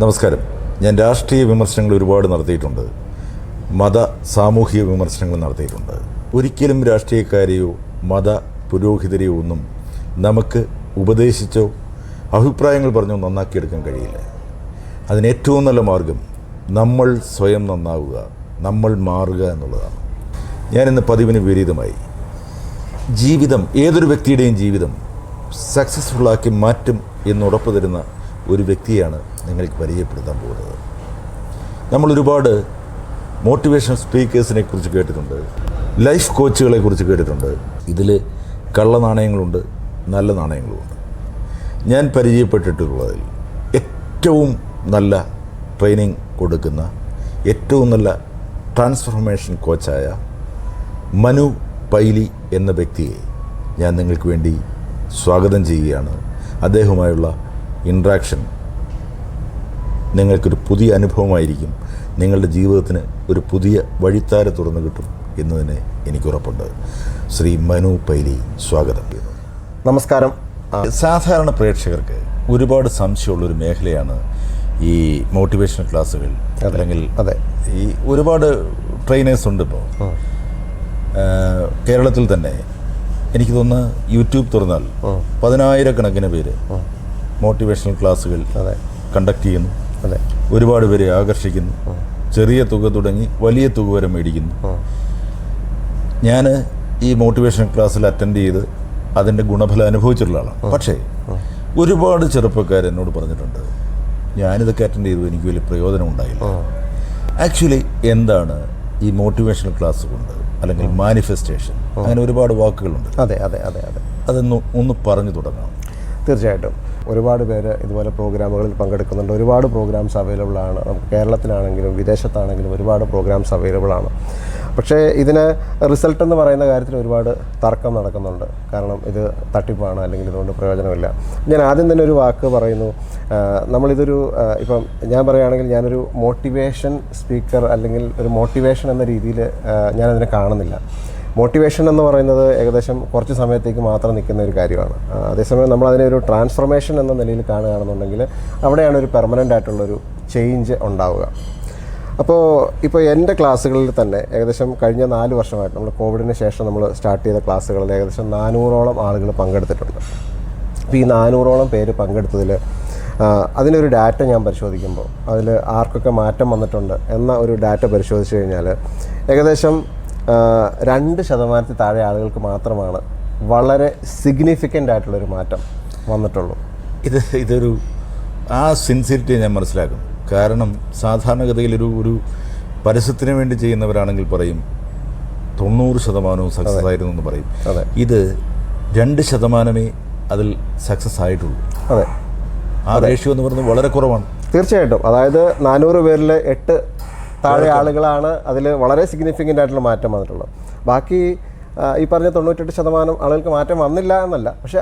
നമസ്കാരം. ഞാൻ രാഷ്ട്രീയ വിമർശനങ്ങൾ ഒരുപാട് നടത്തിയിട്ടുണ്ട്, മത സാമൂഹിക വിമർശനങ്ങൾ നടത്തിയിട്ടുണ്ട്. ഒരിക്കലും രാഷ്ട്രീയക്കാരെയോ മത പുരോഹിതരെയോ ഒന്നും നമുക്ക് ഉപദേശിച്ചോ അഭിപ്രായങ്ങൾ പറഞ്ഞോ നന്നാക്കിയെടുക്കാൻ കഴിയില്ല. അതിന് ഏറ്റവും നല്ല മാർഗം നമ്മൾ സ്വയം നന്നാവുക, നമ്മൾ മാറുക എന്നുള്ളതാണ്. ഞാനിന്ന് പതിവിന് വിപരീതമായി ജീവിതം, ഏതൊരു വ്യക്തിയുടെയും ജീവിതം സക്സസ്ഫുള്ളാക്കി മാറ്റും എന്നുറപ്പ് തരുന്ന ഒരു വ്യക്തിയാണ് നിങ്ങൾക്ക് പരിചയപ്പെടുത്താൻ പോകുന്നത്. നമ്മൾ ഒരുപാട് മോട്ടിവേഷണൽ സ്പീക്കേഴ്സിനെ കുറിച്ച് കേട്ടിട്ടുണ്ട്, ലൈഫ് കോച്ചുകളെ കുറിച്ച് കേട്ടിട്ടുണ്ട്. ഇതിൽ കള്ള നാണയങ്ങളുണ്ട്, നല്ല നാണയങ്ങളുമുണ്ട്. ഞാൻ പരിചയപ്പെട്ടിട്ടുള്ളതിൽ ഏറ്റവും നല്ല ട്രെയിനിങ് കൊടുക്കുന്ന, ഏറ്റവും നല്ല ട്രാൻസ്ഫോർമേഷൻ കോച്ചായ മനു പൈലി എന്ന വ്യക്തിയെ ഞാൻ നിങ്ങൾക്ക് വേണ്ടി സ്വാഗതം ചെയ്യുകയാണ്. അദ്ദേഹവുമായുള്ള ഇൻട്രാക്ഷൻ നിങ്ങൾക്കൊരു പുതിയ അനുഭവമായിരിക്കും. നിങ്ങളുടെ ജീവിതത്തിന് ഒരു പുതിയ വഴിത്താര തുറന്നു കിട്ടും എന്ന് തന്നെ എനിക്കുറപ്പുണ്ട്. ശ്രീ മനു പൈലി, സ്വാഗതം. നമസ്കാരം. സാധാരണ പ്രേക്ഷകർക്ക് ഒരുപാട് സംശയമുള്ളൊരു മേഖലയാണ് ഈ മോട്ടിവേഷണൽ ക്ലാസ്സുകൾ. അല്ലെങ്കിൽ ഈ ഒരുപാട് ട്രെയിനേഴ്സ് ഉണ്ട് ഇപ്പോൾ കേരളത്തിൽ തന്നെ. എനിക്ക് തോന്നുന്നു യൂട്യൂബ് തുറന്നാൽ 10,000-കണക്കിന് പേര് മോട്ടിവേഷണൽ ക്ലാസ്സുകൾ കണ്ടക്ട് ചെയ്യുന്നു. ഒരുപാട് പേരെ ആകർഷിക്കുന്നു. ചെറിയ തുക തുടങ്ങി വലിയ തുക വരെ മേടിക്കുന്നു. ഞാൻ ഈ മോട്ടിവേഷണൽ ക്ലാസ്സിൽ അറ്റൻഡ് ചെയ്ത് അതിൻ്റെ ഗുണഫലം അനുഭവിച്ചിട്ടുള്ള ആളാണ്. പക്ഷേ ഒരുപാട് ചെറുപ്പക്കാർ എന്നോട് പറഞ്ഞിട്ടുണ്ട്, ഞാനിതൊക്കെ അറ്റൻഡ് ചെയ്തു, എനിക്ക് വലിയ പ്രയോജനം ഉണ്ടായില്ല. ആക്ച്വലി എന്താണ് ഈ മോട്ടിവേഷണൽ ക്ലാസ് കൊണ്ട്, അല്ലെങ്കിൽ മാനിഫെസ്റ്റേഷൻ, അങ്ങനെ ഒരുപാട് വാക്കുകളുണ്ട്. അതൊന്ന് പറഞ്ഞു തുടങ്ങാം. തീർച്ചയായിട്ടും ഒരുപാട് പേര് ഇതുപോലെ പ്രോഗ്രാമുകളിൽ പങ്കെടുക്കുന്നുണ്ട്. ഒരുപാട് പ്രോഗ്രാംസ് അവൈലബിൾ ആണ്. നമുക്ക് കേരളത്തിലാണെങ്കിലും വിദേശത്താണെങ്കിലും ഒരുപാട് പ്രോഗ്രാംസ് അവൈലബിൾ ആണ്. പക്ഷേ ഇതിന് റിസൾട്ട് എന്ന് പറയുന്ന കാര്യത്തിൽ ഒരുപാട് തർക്കം നടക്കുന്നുണ്ട്. കാരണം ഇത് തട്ടിപ്പാണ്, അല്ലെങ്കിൽ ഇതുകൊണ്ട് പ്രയോജനമില്ല. ഞാൻ ആദ്യം തന്നെ ഒരു വാക്ക് പറയുന്നു. നമ്മളിതൊരു ഇപ്പം ഞാൻ പറയുകയാണെങ്കിൽ ഞാനൊരു മോട്ടിവേഷൻ സ്പീക്കർ അല്ലെങ്കിൽ ഒരു മോട്ടിവേഷൻ എന്ന രീതിയിൽ ഞാനതിനെ കാണുന്നില്ല. മോട്ടിവേഷൻ എന്ന് പറയുന്നത് ഏകദേശം കുറച്ച് സമയത്തേക്ക് മാത്രം നിൽക്കുന്ന ഒരു കാര്യമാണ്. അതേസമയം നമ്മളതിനെ ഒരു ട്രാൻസ്ഫോർമേഷൻ എന്ന നിലയിൽ കാണുകയാണെന്നുണ്ടെങ്കിൽ അവിടെയാണ് ഒരു പെർമനൻ്റ് ആയിട്ടുള്ളൊരു ചേഞ്ച് ഉണ്ടാവുക. ഇപ്പോൾ എൻ്റെ ക്ലാസ്സുകളിൽ തന്നെ ഏകദേശം കഴിഞ്ഞ 4 വർഷമായിട്ട്, നമ്മൾ കോവിഡിന് ശേഷം നമ്മൾ സ്റ്റാർട്ട് ചെയ്ത ക്ലാസ്സുകളിൽ ഏകദേശം 400ഓളം ആളുകൾ പങ്കെടുത്തിട്ടുണ്ട്. അപ്പോൾ ഈ 400ഓളം പേര് പങ്കെടുത്തതിൽ അതിനൊരു ഡാറ്റ ഞാൻ പരിശോധിക്കുമ്പോൾ അതിൽ ആർക്കൊക്കെ മാറ്റം വന്നിട്ടുണ്ട് എന്ന ഒരു ഡാറ്റ പരിശോധിച്ച് കഴിഞ്ഞാൽ ഏകദേശം 2% താഴെ ആളുകൾക്ക് മാത്രമാണ് വളരെ സിഗ്നിഫിക്കൻ്റ് ആയിട്ടുള്ളൊരു മാറ്റം വന്നിട്ടുള്ളൂ. ഇതൊരു ആ സിൻസിയറിറ്റി ഞാൻ മനസ്സിലാക്കുന്നു. കാരണം സാധാരണഗതിയിൽ ഒരു പരസ്യത്തിന് വേണ്ടി ചെയ്യുന്നവരാണെങ്കിൽ പറയും 90% സക്സസ് ആയിരുന്നു എന്ന് പറയും. ഇത് 2% അതിൽ സക്സസ് ആയിട്ടുള്ളൂ. ആ റേഷ്യോ എന്ന് പറയുന്നത് വളരെ കുറവാണ്. തീർച്ചയായിട്ടും. അതായത് 400 പേരിൽ 8 താഴെ ആളുകളാണ് അതിൽ വളരെ സിഗ്നിഫിക്കൻ്റ് ആയിട്ടുള്ള മാറ്റം വന്നിട്ടുള്ളത്. ബാക്കി ഈ പറഞ്ഞ 98% ആളുകൾക്ക് മാറ്റം വന്നില്ല എന്നല്ല, പക്ഷേ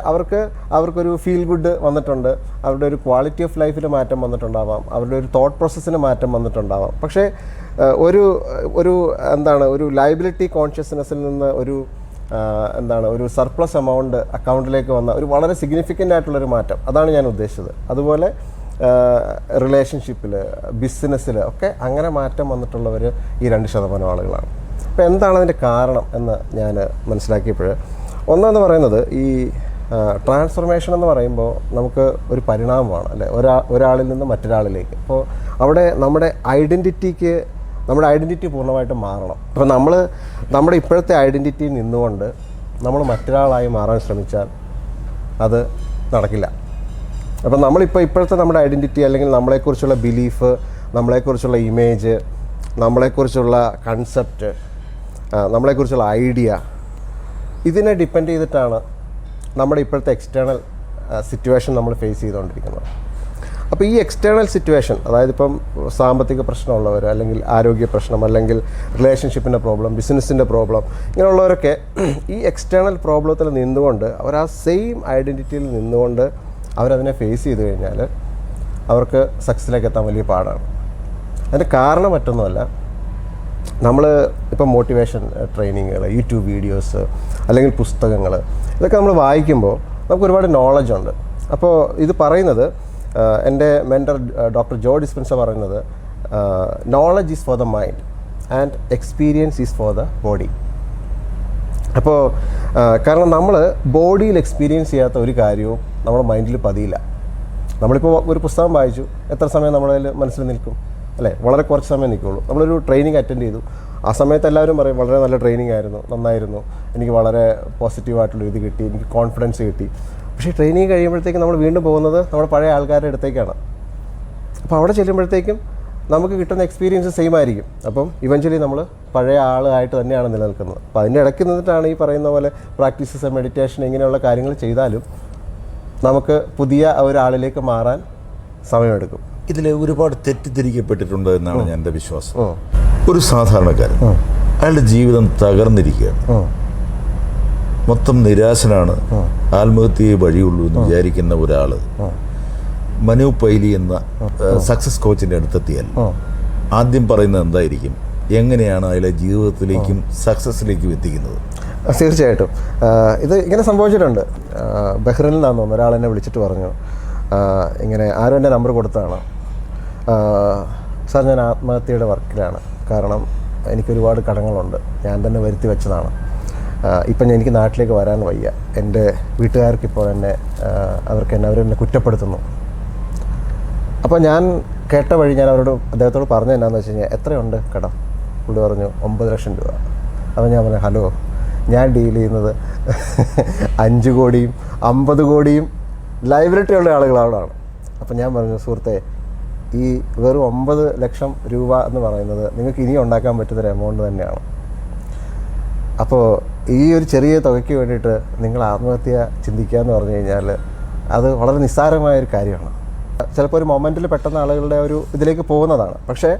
അവർക്കൊരു ഫീൽ ഗുഡ് വന്നിട്ടുണ്ട്, അവരുടെ ഒരു ക്വാളിറ്റി ഓഫ് ലൈഫിൽ മാറ്റം വന്നിട്ടുണ്ടാവാം, അവരുടെ ഒരു തോട്ട് പ്രോസസ്സിന് മാറ്റം വന്നിട്ടുണ്ടാവാം. പക്ഷേ ഒരു ലയബിലിറ്റി കോൺഷ്യസ്നെസ്സിൽ നിന്ന് ഒരു സർപ്ലസ് എമൗണ്ട് അക്കൗണ്ടിലേക്ക് വന്ന ഒരു വളരെ സിഗ്നിഫിക്കൻ്റ് ആയിട്ടുള്ളൊരു മാറ്റം, അതാണ് ഞാൻ ഉദ്ദേശിച്ചത്. അതുപോലെ റിലേഷൻഷിപ്പിൽ, ബിസിനസ്സിൽ ഒക്കെ അങ്ങനെ മാറ്റം വന്നിട്ടുള്ളവർ ഈ 2% ആളുകളാണ്. അപ്പോൾ എന്താണ് അതിൻ്റെ കാരണം എന്ന് ഞാൻ മനസ്സിലാക്കിയപ്പോൾ, ഒന്നെന്ന് പറയുന്നത് ഈ ട്രാൻസ്ഫോർമേഷൻ എന്ന് പറയുമ്പോൾ നമുക്ക് ഒരു പരിണാമമാണ്, അല്ലേ? ഒരാളിൽ നിന്ന് മറ്റൊരാളിലേക്ക്. അപ്പോൾ അവിടെ നമ്മുടെ ഐഡൻറ്റിറ്റി പൂർണ്ണമായിട്ടും മാറണം. അപ്പോൾ നമ്മുടെ ഇപ്പോഴത്തെ ഐഡൻറ്റിറ്റിയിൽ നിന്നുകൊണ്ട് നമ്മൾ മറ്റൊരാളായി മാറാൻ ശ്രമിച്ചാൽ അത് നടക്കില്ല. അപ്പം ഇപ്പോഴത്തെ നമ്മുടെ ഐഡൻറ്റിറ്റി, അല്ലെങ്കിൽ നമ്മളെക്കുറിച്ചുള്ള ബിലീഫ്, നമ്മളെക്കുറിച്ചുള്ള ഇമേജ്, നമ്മളെക്കുറിച്ചുള്ള കൺസെപ്റ്റ്, നമ്മളെക്കുറിച്ചുള്ള ഐഡിയ, ഇതിനെ ഡിപ്പെൻഡ് ചെയ്തിട്ടാണ് നമ്മുടെ ഇപ്പോഴത്തെ എക്സ്റ്റേണൽ സിറ്റുവേഷൻ നമ്മൾ ഫേസ് ചെയ്തുകൊണ്ടിരിക്കുന്നത്. അപ്പോൾ ഈ എക്സ്റ്റേണൽ സിറ്റുവേഷൻ, അതായത് ഇപ്പം സാമ്പത്തിക പ്രശ്നമുള്ളവർ, അല്ലെങ്കിൽ ആരോഗ്യ പ്രശ്നം, അല്ലെങ്കിൽ റിലേഷൻഷിപ്പിൻ്റെ പ്രോബ്ലം, ബിസിനസ്സിൻ്റെ പ്രോബ്ലം, ഇങ്ങനെയുള്ളവരൊക്കെ ഈ എക്സ്റ്റേണൽ പ്രോബ്ലത്തിൽ നിന്നുകൊണ്ട് അവർ ആ സെയിം ഐഡൻറ്റിറ്റിയിൽ നിന്നുകൊണ്ട് അവരതിനെ ഫേസ് ചെയ്ത് കഴിഞ്ഞാൽ അവർക്ക് സക്സസ്സിലേക്ക് എത്താൻ വലിയ പാടാണ്. അതിൻ്റെ കാരണം മറ്റൊന്നുമല്ല, നമ്മൾ ഇപ്പം മോട്ടിവേഷൻ ട്രെയിനിങ്ങുകൾ, യൂട്യൂബ് വീഡിയോസ്, അല്ലെങ്കിൽ പുസ്തകങ്ങൾ, ഇതൊക്കെ നമ്മൾ വായിക്കുമ്പോൾ നമുക്ക് ഒരുപാട് നോളജ് ഉണ്ട്. അപ്പോൾ ഇത് പറയുന്നത് എൻ്റെ മെൻറ്റർ ഡോക്ടർ ജോ ഡിസ്പെൻസ പറയുന്നത് knowledge is for the mind and experience is for the body. അപ്പോൾ കാരണം നമ്മൾ ബോഡിയിൽ എക്സ്പീരിയൻസ് ചെയ്യാത്ത ഒരു കാര്യവും നമ്മുടെ മൈൻഡിൽ പതിയില്ല. നമ്മളിപ്പോൾ ഒരു പുസ്തകം വായിച്ചു, എത്ര സമയം നമ്മുടെ മനസ്സിൽ നിൽക്കും അല്ലേ? വളരെ കുറച്ച് സമയം നിൽക്കുകയുള്ളൂ. നമ്മളൊരു ട്രെയിനിങ് അറ്റൻഡ് ചെയ്തു, ആ സമയത്ത് എല്ലാവരും പറയും വളരെ നല്ല ട്രെയിനിങ് ആയിരുന്നു, നന്നായിരുന്നു, എനിക്ക് വളരെ പോസിറ്റീവായിട്ടുള്ള ഇത് കിട്ടി, എനിക്ക് കോൺഫിഡൻസ് കിട്ടി. പക്ഷേ ട്രെയിനിങ് കഴിയുമ്പോഴത്തേക്കും നമ്മൾ വീണ്ടും പോകുന്നത് നമ്മുടെ പഴയ ആൾക്കാരുടെ അടുത്തേക്കാണ്. അപ്പോൾ അവിടെ ചെല്ലുമ്പോഴത്തേക്കും നമുക്ക് കിട്ടുന്ന എക്സ്പീരിയൻസ് സെയിം ആയിരിക്കും. അപ്പം ഇവഞ്ച്വലി നമ്മൾ പഴയ ആളായിട്ട് തന്നെയാണ് നിലനിൽക്കുന്നത്. അപ്പോൾ അതിൻ്റെ ഇടയ്ക്ക് നിന്നിട്ടാണ് ഈ പറയുന്ന പോലെ പ്രാക്ടീസസ്, മെഡിറ്റേഷൻ ഇങ്ങനെയുള്ള കാര്യങ്ങൾ ചെയ്താലും നമുക്ക് പുതിയ ഒരാളിലേക്ക് മാറാൻ സമയമെടുക്കും. ഇതിൽ ഒരുപാട് തെറ്റിദ്ധരിക്കപ്പെട്ടിട്ടുണ്ട് എന്നാണ് എൻ്റെ വിശ്വാസം. ഒരു സാധാരണക്കാരൻ അയാളുടെ ജീവിതം തകർന്നിരിക്കുകയാണ്, മൊത്തം നിരാശനാണ്, ആത്മഹത്യയെ വഴിയുള്ളൂ എന്ന് വിചാരിക്കുന്ന ഒരാൾ മനു പൈലി എന്ന സക്സസ് കോച്ചിൻ്റെ അടുത്തെത്തിയാൽ ആദ്യം പറയുന്നത് എന്തായിരിക്കും? എങ്ങനെയാണ് അയാളെ ജീവിതത്തിലേക്കും സക്സസ്സിലേക്കും എത്തിക്കുന്നത്? തീർച്ചയായിട്ടും ഇത് ഇങ്ങനെ സംഭവിച്ചിട്ടുണ്ട്. ബഹ്റിനിൽ നിന്നാണ് തോന്നുന്നു ഒരാൾ എന്നെ വിളിച്ചിട്ട് പറഞ്ഞു, ഇങ്ങനെ ആരും എൻ്റെ നമ്പർ കൊടുത്തതാണ്, സാർ ഞാൻ ആത്മഹത്യയുടെ വർക്കിലാണ്, കാരണം എനിക്കൊരുപാട് കടങ്ങളുണ്ട്, ഞാൻ തന്നെ വരുത്തി വെച്ചതാണ്, ഇപ്പം എനിക്ക് നാട്ടിലേക്ക് വരാൻ വയ്യ, എൻ്റെ വീട്ടുകാർക്കിപ്പോൾ എന്നെ അവരെന്നെ കുറ്റപ്പെടുത്തുന്നു. അപ്പോൾ ഞാൻ കേട്ട വഴി ഞാൻ അദ്ദേഹത്തോട് പറഞ്ഞത് എന്നാന്ന് വെച്ച് കഴിഞ്ഞാൽ, എത്രയുണ്ട് കടം? പുള്ളി പറഞ്ഞു 9 ലക്ഷം രൂപ. അപ്പോൾ ഞാൻ പറഞ്ഞു, ഹലോ, ഞാൻ ഡീൽ ചെയ്യുന്നത് 5 കോടിയും 50 കോടിയും ലൈബിലിറ്റി ഉള്ള ആളുകളാണ്. അപ്പോൾ ഞാൻ പറഞ്ഞു, സുഹൃത്തെ, ഈ വെറും 9 ലക്ഷം രൂപ എന്ന് പറയുന്നത് നിങ്ങൾക്ക് ഇനി ഉണ്ടാക്കാൻ പറ്റുന്നൊരു എമൗണ്ട് തന്നെയാണ്. അപ്പോൾ ഈ ഒരു ചെറിയ തുകയ്ക്ക് വേണ്ടിയിട്ട് നിങ്ങൾ ആത്മഹത്യ ചിന്തിക്കുക എന്ന് പറഞ്ഞു കഴിഞ്ഞാൽ അത് വളരെ നിസ്സാരമായൊരു കാര്യമാണ്. ചിലപ്പോൾ ഒരു മൊമെൻറ്റിൽ പെട്ടെന്ന് ആളുകളുടെ ഒരു ഇതിലേക്ക് പോകുന്നതാണ്. പക്ഷേ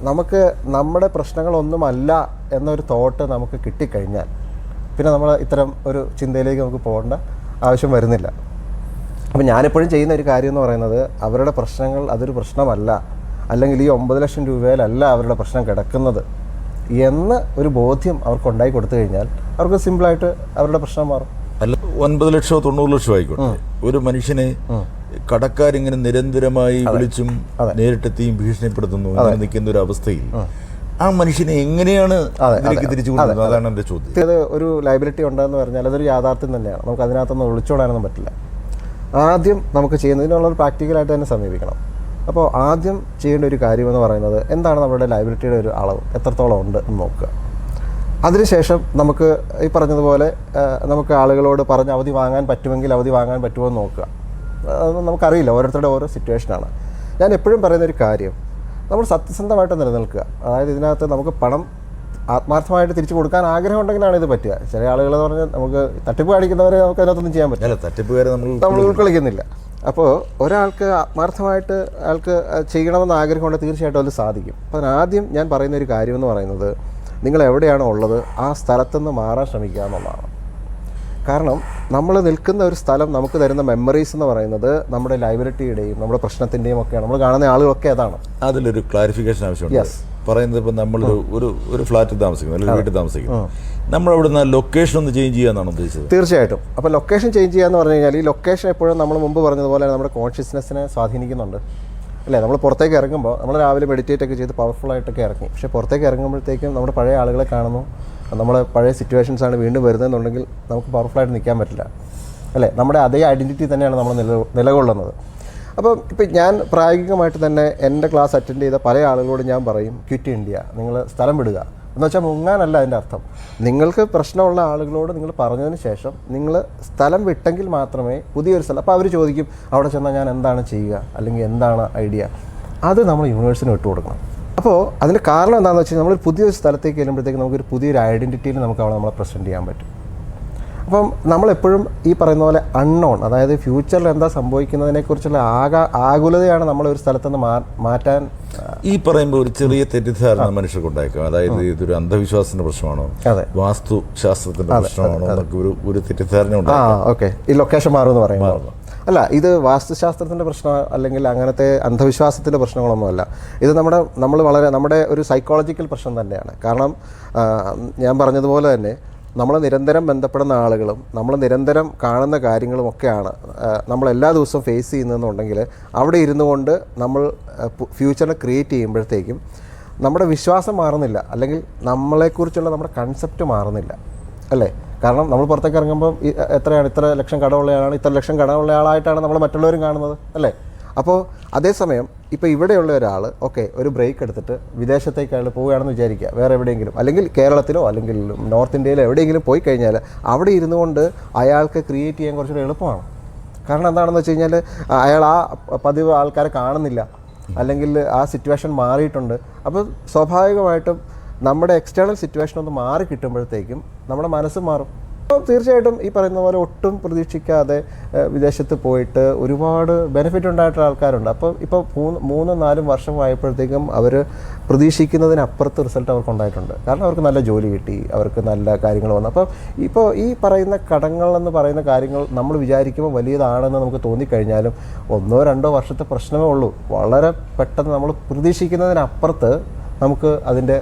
നമുക്ക് നമ്മുടെ പ്രശ്നങ്ങളൊന്നുമല്ല എന്നൊരു തോട്ട് നമുക്ക് കിട്ടിക്കഴിഞ്ഞാൽ പിന്നെ നമ്മൾ ഇത്തരം ഒരു ചിന്തയിലേക്ക് നമുക്ക് പോകേണ്ട ആവശ്യം വരുന്നില്ല. അപ്പോൾ ഞാനെപ്പോഴും ചെയ്യുന്ന ഒരു കാര്യം എന്ന് പറയുന്നത്, അവരുടെ പ്രശ്നങ്ങൾ അതൊരു പ്രശ്നമല്ല, അല്ലെങ്കിൽ ഈ 9 ലക്ഷം രൂപയിലല്ല അവരുടെ പ്രശ്നം കിടക്കുന്നത് എന്ന് ഒരു ബോധ്യം അവർക്ക് ഉണ്ടായി കൊടുത്തു കഴിഞ്ഞാൽ അവർക്ക് സിമ്പിളായിട്ട് അവരുടെ പ്രശ്നം മാറും. അല്ല, 9 ലക്ഷമോ 90 ലക്ഷമോ ആയിക്കോട്ടെ, ഒരു മനുഷ്യനെ കടക്കാരിങ്ങനെ നിരന്തരമായി വിളിച്ചും നേരിട്ടെത്തിയും ഭീഷണിപ്പെടുത്തുന്നു അങ്ങനെ നിൽക്കുന്ന ഒരു അവസ്ഥയിൽ ആ മനുഷ്യനെ എങ്ങനെയാണ് തിരിച്ചു കൊണ്ടുവരുന്നത്? അതാണ് എൻ്റെ ചോദ്യം. അത് ഒരു ലൈബിലിറ്റി ഉണ്ടെന്ന് പറഞ്ഞാൽ അതൊരു യാഥാർത്ഥ്യം തന്നെയാണ്. നമുക്ക് അതിനകത്തൊന്നും ഒളിച്ചോടാനൊന്നും പറ്റില്ല. ആദ്യം നമുക്ക് ചെയ്യുന്നതിനുള്ളൊരു പ്രാക്ടിക്കലായിട്ട് തന്നെ സമീപിക്കണം. അപ്പോൾ ആദ്യം ചെയ്യേണ്ട ഒരു കാര്യമെന്ന് പറയുന്നത്, എന്താണ് നമ്മുടെ ലൈബിലിറ്റിയുടെ ഒരു അളവ്, എത്രത്തോളം ഉണ്ട് എന്ന് നോക്കുക. അതിനുശേഷം നമുക്ക് ഈ പറഞ്ഞതുപോലെ നമുക്ക് ആളുകളോട് പറഞ്ഞ് അവധി വാങ്ങാൻ പറ്റുമെങ്കിൽ അവധി വാങ്ങാൻ പറ്റുമോ എന്ന് നോക്കുക. അതൊന്നും നമുക്കറിയില്ല, ഓരോരുത്തരുടെ ഓരോ സിറ്റുവേഷനാണ്. ഞാൻ എപ്പോഴും പറയുന്നൊരു കാര്യം, നമ്മൾ സത്യസന്ധമായിട്ട് നിലനിൽക്കുക. അതായത് ഇതിനകത്ത് നമുക്ക് പണം ആത്മാർത്ഥമായിട്ട് തിരിച്ചു കൊടുക്കാൻ ആഗ്രഹം ഉണ്ടെങ്കിലാണ് ഇത് പറ്റുക. ചില ആളുകൾ എന്ന് പറഞ്ഞാൽ നമുക്ക് തട്ടിപ്പ് കാണിക്കുന്നവരെ നമുക്ക് അതിനകത്തൊന്നും ചെയ്യാൻ പറ്റില്ല, തട്ടിപ്പുകാരെ നമ്മൾ ഉൾക്കൊള്ളിക്കുന്നില്ല. അപ്പോൾ ഒരാൾക്ക് ആത്മാർത്ഥമായിട്ട് അയാൾക്ക് ചെയ്യണമെന്ന് ആഗ്രഹമുണ്ട്, തീർച്ചയായിട്ടും അത് സാധിക്കും. അപ്പോൾ അതിനാദ്യം ഞാൻ പറയുന്ന ഒരു കാര്യം എന്ന് പറയുന്നത്, നിങ്ങൾ എവിടെയാണോ ഉള്ളത് ആ സ്ഥലത്തുനിന്ന് മാറാൻ ശ്രമിക്കുക എന്നുള്ളതാണ്. കാരണം നമ്മൾ നിൽക്കുന്ന ഒരു സ്ഥലം നമുക്ക് തരുന്ന മെമ്മറീസ് എന്ന് പറയുന്നത് നമ്മുടെ ലൈബിലിറ്റിയുടെയും നമ്മുടെ പ്രശ്നത്തിൻ്റെയും ഒക്കെയാണ്. നമ്മൾ കാണുന്ന ആളുകളൊക്കെ അതാണ്. അതിലൊരു ക്ലാരിഫിക്കേഷൻ ആവശ്യമുണ്ട്. പറയുന്നത് ഇപ്പം നമ്മൾ ഒരു ഫ്ലാറ്റിൽ താമസിക്കുന്നു അല്ലെങ്കിൽ വീട്ടിൽ താമസിക്കുന്നു, നമ്മൾ അവിടുന്ന് ലൊക്കേഷൻ ഒന്ന് ചേഞ്ച് ചെയ്യാന്നാണ് ഉദ്ദേശിച്ചത്? തീർച്ചയായിട്ടും. അപ്പോൾ ലൊക്കേഷൻ ചേഞ്ച് ചെയ്യാന്ന് പറഞ്ഞു കഴിഞ്ഞാൽ, ഈ ലൊക്കേഷൻ എപ്പോഴും നമ്മൾ മുമ്പ് പറഞ്ഞതുപോലെ നമ്മുടെ കോൺഷ്യസ്നെസ്സിനെ സ്വാധീനിക്കുന്നുണ്ട് അല്ലേ? നമ്മൾ പുറത്തേക്ക് ഇറങ്ങുമ്പോൾ നമ്മൾ രാവിലെ മെഡിറ്റേറ്റ് ഒക്കെ ചെയ്ത് പവർഫുള്ളായിട്ടൊക്കെ ഇറങ്ങി, പക്ഷേ പുറത്തേക്ക് ഇറങ്ങുമ്പോഴത്തേക്കും നമ്മുടെ പഴയ ആളുകളെ കാണുന്നു, നമ്മളെ പഴയ സിറ്റുവേഷൻസാണ് വീണ്ടും വരുന്നതെന്നുണ്ടെങ്കിൽ നമുക്ക് പവർഫുള്ളായിട്ട് നിൽക്കാൻ പറ്റില്ല അല്ലേ? നമ്മുടെ അതേ ഐഡൻറ്റിറ്റി തന്നെയാണ് നമ്മൾ നിലകൊള്ളുന്നത്. അപ്പോൾ ഇപ്പം ഞാൻ പ്രായോഗികമായിട്ട് തന്നെ എൻ്റെ ക്ലാസ് അറ്റൻഡ് ചെയ്ത പല ആളുകളോട് ഞാൻ പറയും, ക്വിറ്റ് ഇന്ത്യ, നിങ്ങൾ സ്ഥലം വിടുക എന്ന് വെച്ചാൽ മുങ്ങാനല്ല അതിൻ്റെ അർത്ഥം. നിങ്ങൾക്ക് പ്രശ്നമുള്ള ആളുകളോട് നിങ്ങൾ പറഞ്ഞതിന് ശേഷം നിങ്ങൾ സ്ഥലം വിട്ടെങ്കിൽ മാത്രമേ പുതിയൊരു സ്ഥലം. അപ്പോൾ അവർ ചോദിക്കും, അവിടെ ചെന്നാൽ ഞാൻ എന്താണ് ചെയ്യുക, അല്ലെങ്കിൽ എന്താണ് ഐഡിയ, അത് നമ്മൾ യൂണിവേഴ്സിന് വിട്ടുകൊടുക്കണം. അപ്പോൾ അതിൻ്റെ കാരണം എന്താണെന്ന് വെച്ചാൽ, നമ്മൾ പുതിയൊരു സ്ഥലത്തേക്ക് ചെല്ലുമ്പോഴത്തേക്ക് നമുക്കൊരു പുതിയൊരു ഐഡൻറ്റിറ്റിയിൽ നമുക്ക് അവിടെ നമ്മളെ പ്രസൻറ്റ് ചെയ്യാൻ പറ്റും. അപ്പം നമ്മളെപ്പോഴും ഈ പറയുന്ന പോലെ അൺനോൺ, അതായത് ഫ്യൂച്ചറിൽ എന്താ സംഭവിക്കുന്നതിനെക്കുറിച്ചുള്ള ആകുലതയാണ് നമ്മളൊരു സ്ഥലത്തുനിന്ന് മാറ്റാൻ. ഈ പറയുമ്പോൾ ഒരു ചെറിയ തെറ്റിദ്ധാരണ മനുഷ്യർക്ക് ഉണ്ടായേക്കാം. അതായത് ഇതൊരു അന്ധവിശ്വാസത്തിന്റെ പ്രശ്നമാണോ, വാസ്തുശാസ്ത്രത്തിന്റെ പ്രശ്നമാണോ എന്നൊക്കെ ഒരു തെറ്റിദ്ധാരണ ഉണ്ടാകും. ഓക്കെ, ഈ ലൊക്കേഷൻ മാറുമെന്ന് പറയുമ്പോൾ അല്ല, ഇത് വാസ്തുശാസ്ത്രത്തിൻ്റെ പ്രശ്നം അല്ലെങ്കിൽ അങ്ങനത്തെ അന്ധവിശ്വാസത്തിൻ്റെ പ്രശ്നങ്ങളൊന്നുമല്ല. ഇത് നമ്മുടെ ഒരു സൈക്കോളജിക്കൽ പ്രശ്നം തന്നെയാണ്. കാരണം ഞാൻ പറഞ്ഞതുപോലെ തന്നെ നമ്മൾ നിരന്തരം ബന്ധപ്പെടുന്ന ആളുകളും നമ്മൾ നിരന്തരം കാണുന്ന കാര്യങ്ങളും ഒക്കെയാണ് നമ്മൾ എല്ലാ ദിവസവും ഫേസ് ചെയ്യുന്നതെന്നുണ്ടെങ്കിൽ അവിടെ ഇരുന്നു കൊണ്ട് നമ്മൾ ഫ്യൂച്ചറിനെ ക്രിയേറ്റ് ചെയ്യുമ്പോഴത്തേക്കും നമ്മുടെ വിശ്വാസം മാറുന്നില്ല, അല്ലെങ്കിൽ നമ്മളെക്കുറിച്ചുള്ള നമ്മുടെ കൺസെപ്റ്റ് മാറുന്നില്ല, അല്ലേ? കാരണം നമ്മൾ പുറത്തേക്ക് ഇറങ്ങുമ്പോൾ എത്രയാണ്, ഇത്ര ലക്ഷം കടമുള്ളയാളാണ്, ഇത്ര ലക്ഷം കടമുള്ള ആളായിട്ടാണ് നമ്മൾ മറ്റുള്ളവരും കാണുന്നത്, അല്ലേ? അപ്പോൾ അതേസമയം ഇപ്പോൾ ഇവിടെയുള്ള ഒരാൾ ഓക്കെ ഒരു ബ്രേക്ക് എടുത്തിട്ട് വിദേശത്തേക്ക് അയാൾ പോവുകയാണെന്ന് വിചാരിക്കുക, വേറെ എവിടെയെങ്കിലും, അല്ലെങ്കിൽ കേരളത്തിലോ അല്ലെങ്കിൽ നോർത്ത് ഇന്ത്യയിലോ എവിടെയെങ്കിലും പോയി കഴിഞ്ഞാൽ അവിടെ ഇരുന്നു കൊണ്ട് അയാൾക്ക് ക്രിയേറ്റ് ചെയ്യാൻ കുറച്ചുകൂടി എളുപ്പമാണ്. കാരണം എന്താണെന്ന് വെച്ച് കഴിഞ്ഞാൽ അയാൾ ആ പതിവ് ആൾക്കാരെ കാണുന്നില്ല, അല്ലെങ്കിൽ ആ സിറ്റുവേഷൻ മാറിയിട്ടുണ്ട്. അപ്പോൾ സ്വാഭാവികമായിട്ടും നമ്മുടെ എക്സ്റ്റേണൽ സിറ്റുവേഷൻ ഒന്ന് മാറി കിട്ടുമ്പോഴത്തേക്കും നമ്മുടെ മനസ്സ് മാറും. അപ്പോൾ തീർച്ചയായിട്ടും ഈ പറയുന്ന പോലെ ഒട്ടും പ്രതീക്ഷിക്കാതെ വിദേശത്ത് പോയിട്ട് ഒരുപാട് ബെനിഫിറ്റ് ഉണ്ടായിട്ടുള്ള ആൾക്കാരുണ്ട്. അപ്പോൾ ഇപ്പോൾ 3-4 വർഷമായപ്പോഴത്തേക്കും അവർ പ്രതീക്ഷിക്കുന്നതിനപ്പുറത്ത് റിസൾട്ട് അവർക്ക് ഉണ്ടായിട്ടുണ്ട്. കാരണം അവർക്ക് നല്ല ജോലി കിട്ടി, അവർക്ക് നല്ല കാര്യങ്ങൾ വന്നു. അപ്പോൾ ഇപ്പോൾ ഈ പറയുന്ന കടങ്ങളെന്ന് പറയുന്ന കാര്യങ്ങൾ നമ്മൾ വിചാരിക്കുമ്പോൾ വലിയതാണെന്ന് നമുക്ക് തോന്നിക്കഴിഞ്ഞാലും 1-2 വർഷത്തെ പ്രശ്നമേ ഉള്ളൂ. വളരെ പെട്ടെന്ന് നമ്മൾ പ്രതീക്ഷിക്കുന്നതിനപ്പുറത്ത് നമുക്ക് അതിൻ്റെ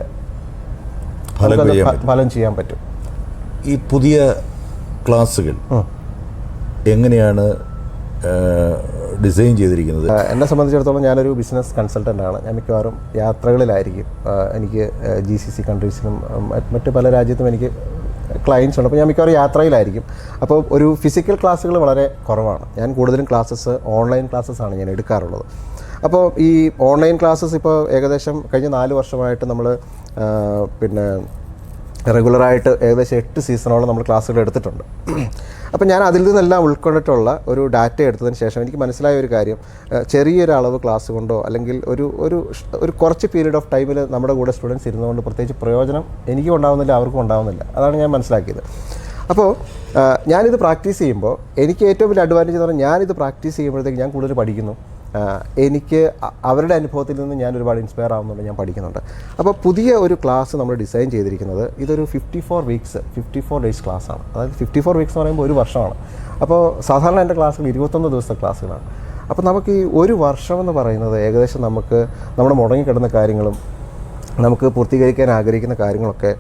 ഫലം ചെയ്യാൻ പറ്റും. ഈ പുതിയ ക്ലാസ്സുകൾ എങ്ങനെയാണ് ഡിസൈൻ ചെയ്തിരിക്കുന്നത്? എന്നെ സംബന്ധിച്ചിടത്തോളം ഞാനൊരു ബിസിനസ് കൺസൾട്ടൻ്റാണ്. ഞാൻ മിക്കവാറും യാത്രകളിലായിരിക്കും. എനിക്ക് GCC കൺട്രീസിലും മറ്റ് പല രാജ്യത്തും എനിക്ക് ക്ലയൻസ് ഉണ്ട്. അപ്പോൾ ഞാൻ മിക്കവാറും യാത്രയിലായിരിക്കും. അപ്പോൾ ഒരു ഫിസിക്കൽ ക്ലാസ്സുകൾ വളരെ കുറവാണ്. ഞാൻ കൂടുതലും ഓൺലൈൻ ക്ലാസ്സസാണ് ഞാൻ എടുക്കാറുള്ളത്. അപ്പോൾ ഈ ഓൺലൈൻ ക്ലാസ്സസ് ഇപ്പോൾ ഏകദേശം കഴിഞ്ഞ 4 വർഷമായിട്ട് നമ്മൾ പിന്നെ റെഗുലറായിട്ട് ഏകദേശം 8 സീസണോളം നമ്മൾ ക്ലാസ്സുകൾ എടുത്തിട്ടുണ്ട്. അപ്പോൾ ഞാൻ അതിൽ നിന്നെല്ലാം ഉൾക്കൊണ്ടിട്ടുള്ള ഒരു ഡാറ്റ എടുത്തതിന് ശേഷം എനിക്ക് മനസ്സിലായ ഒരു കാര്യം, ചെറിയൊരളവ് ക്ലാസ് കൊണ്ടോ അല്ലെങ്കിൽ ഒരു കുറച്ച് പീരീഡ് ഓഫ് ടൈമിൽ നമ്മുടെ കൂടെ സ്റ്റുഡൻസ് ഇരുന്നുകൊണ്ട് പ്രത്യേകിച്ച് പ്രയോജനം എനിക്കും ഉണ്ടാകുന്നില്ല, അവർക്കും ഉണ്ടാകുന്നില്ല. അതാണ് ഞാൻ മനസ്സിലാക്കിയത്. അപ്പോൾ ഞാനിത് പ്രാക്ടീസ് ചെയ്യുമ്പോൾ എനിക്ക് ഏറ്റവും വലിയ അഡ്വാൻറ്റേജ് എന്ന് പറഞ്ഞാൽ ഞാനിത് പ്രാക്ടീസ് ചെയ്യുമ്പോഴത്തേക്ക് ഞാൻ കൂടുതൽ പഠിക്കുന്നു. എനിക്ക് അവരുടെ അനുഭവത്തിൽ നിന്ന് ഞാൻ ഒരുപാട് ഇൻസ്പയർ ആവുന്നുണ്ട്, ഞാൻ പഠിക്കുന്നുണ്ട്. അപ്പോൾ പുതിയ ഒരു ക്ലാസ് നമ്മൾ ഡിസൈൻ ചെയ്തിരിക്കുന്നത് ഇതൊരു 54 ഡേയ്സ് ക്ലാസ്സാണ്. അതായത് 54 വീക്സ് എന്ന് പറയുമ്പോൾ 1 വർഷമാണ്. അപ്പോൾ സാധാരണ എൻ്റെ ക്ലാസ്സുകൾ 21 ദിവസത്തെ ക്ലാസ്സുകളാണ്. അപ്പോൾ നമുക്ക് ഈ 1 വർഷം എന്ന് പറയുന്നത് ഏകദേശം നമുക്ക് നമ്മുടെ മുടങ്ങിക്കിടന്ന കാര്യങ്ങളും നമുക്ക് പൂർത്തീകരിക്കാൻ ആഗ്രഹിക്കുന്ന കാര്യങ്ങളൊക്കെ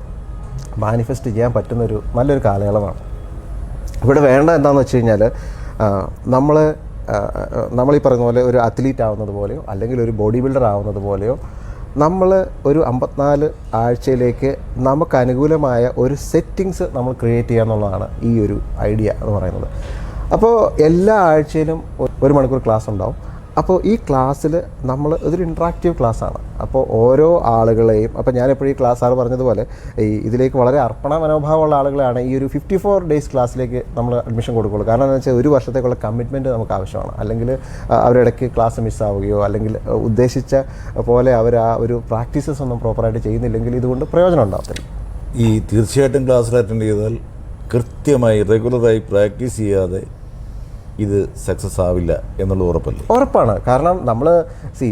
മാനിഫെസ്റ്റ് ചെയ്യാൻ പറ്റുന്നൊരു നല്ലൊരു കാലയളവാണ്. ഇവിടെ വേണ്ട എന്താണെന്ന് വെച്ച് കഴിഞ്ഞാൽ നമ്മളീ പറയുന്ന പോലെ ഒരു അത്ലീറ്റ് ആവുന്നത് പോലെയോ അല്ലെങ്കിൽ ഒരു ബോഡി ബിൽഡർ ആവുന്നത് പോലെയോ നമ്മൾ ഒരു 54 ആഴ്ചയിലേക്ക് നമുക്ക് അനുകൂലമായ ഒരു സെറ്റിങ്സ് നമ്മൾ ക്രിയേറ്റ് ചെയ്യുക എന്നുള്ളതാണ് ഈ ഒരു ഐഡിയ എന്ന് പറയുന്നത്. അപ്പോൾ എല്ലാ ആഴ്ചയിലും 1 മണിക്കൂർ ക്ലാസ് ഉണ്ടാവും. അപ്പോൾ ഈ ക്ലാസ്സിൽ ഇതൊരു ഇൻട്രാക്റ്റീവ് ക്ലാസ്സാണ്. അപ്പോൾ ഓരോ ആളുകളെയും, അപ്പോൾ ഞാനെപ്പോഴും ഈ ക്ലാസ് സാറ് പറഞ്ഞതുപോലെ ഇതിലേക്ക് വളരെ അർപ്പണ മനോഭാവമുള്ള ആളുകളാണ് ഈ ഒരു 54 ഡേയ്സ് ക്ലാസ്സിലേക്ക് നമ്മൾ അഡ്മിഷൻ കൊടുക്കുകയുള്ളൂ. കാരണം എന്താണെന്ന് വെച്ചാൽ 1 വർഷത്തേക്കുള്ള കമ്മിറ്റ്മെൻറ്റ് നമുക്ക് ആവശ്യമാണ്. അല്ലെങ്കിൽ അവരിടയ്ക്ക് ക്ലാസ് മിസ്സാവുകയോ അല്ലെങ്കിൽ ഉദ്ദേശിച്ച പോലെ അവർ ആ ഒരു പ്രാക്ടീസസ് ഒന്നും പ്രോപ്പറായിട്ട് ചെയ്യുന്നില്ലെങ്കിൽ ഇതുകൊണ്ട് പ്രയോജനം ഉണ്ടാകത്തില്ല. ഈ തീർച്ചയായിട്ടും ക്ലാസ്സിൽ അറ്റൻഡ് ചെയ്താൽ കൃത്യമായി റെഗുലറായി പ്രാക്ടീസ് ചെയ്യാതെ ഇത് സക്സസ് ആവില്ല എന്നുള്ളത് ഉറപ്പാണ്. കാരണം നമ്മൾ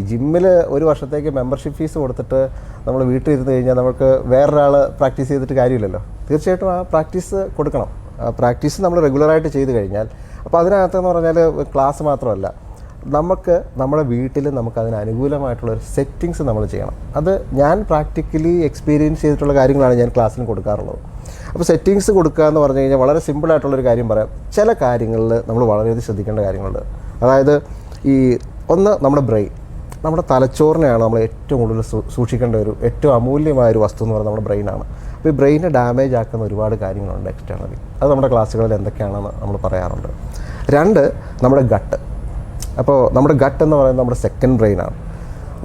ജിമ്മിൽ 1 വർഷത്തേക്ക് മെമ്പർഷിപ്പ് ഫീസ് കൊടുത്തിട്ട് നമ്മൾ വീട്ടിലിരുന്ന് കഴിഞ്ഞാൽ നമുക്ക് വേറൊരാൾ പ്രാക്ടീസ് ചെയ്തിട്ട് കാര്യമില്ലല്ലോ. തീർച്ചയായിട്ടും ആ പ്രാക്ടീസ് കൊടുക്കണം. പ്രാക്ടീസ് നമ്മൾ റെഗുലറായിട്ട് ചെയ്ത് കഴിഞ്ഞാൽ, അപ്പോൾ അതിനകത്തെന്ന് പറഞ്ഞാൽ ക്ലാസ് മാത്രമല്ല, നമുക്ക് നമ്മുടെ വീട്ടിൽ നമുക്കതിന് അനുകൂലമായിട്ടുള്ളൊരു സെറ്റിങ്സ് നമ്മൾ ചെയ്യണം. അത് ഞാൻ പ്രാക്ടിക്കലി എക്സ്പീരിയൻസ് ചെയ്തിട്ടുള്ള കാര്യങ്ങളാണ് ഞാൻ ക്ലാസ്സിന് കൊടുക്കാറുള്ളത്. അപ്പോൾ സെറ്റിങ്സ് കൊടുക്കുക എന്ന് പറഞ്ഞു കഴിഞ്ഞാൽ വളരെ സിമ്പിളായിട്ടുള്ളൊരു കാര്യം പറയാം. ചില കാര്യങ്ങളിൽ നമ്മൾ വളരെയധികം ശ്രദ്ധിക്കേണ്ട കാര്യങ്ങളുണ്ട്. അതായത് നമ്മുടെ ബ്രെയിൻ, നമ്മുടെ തലച്ചോറിനെയാണ് നമ്മൾ ഏറ്റവും കൂടുതൽ സൂക്ഷിക്കേണ്ട ഏറ്റവും അമൂല്യമായൊരു വസ്തു എന്ന് പറയുന്നത് നമ്മുടെ ബ്രെയിനാണ്. അപ്പോൾ ഈ ബ്രെയിനെ ഡാമേജ് ആക്കുന്ന ഒരുപാട് കാര്യങ്ങളുണ്ട് എക്സ്റ്റേണലി. അത് നമ്മുടെ ക്ലാസ്സുകളിൽ എന്തൊക്കെയാണെന്ന് നമ്മൾ പറയാറുണ്ട്. 2 നമ്മുടെ ഗട്ട്. അപ്പോൾ നമ്മുടെ ഗട്ട് എന്ന് പറയുന്നത് നമ്മുടെ സെക്കൻഡ് ബ്രെയിനാണ്.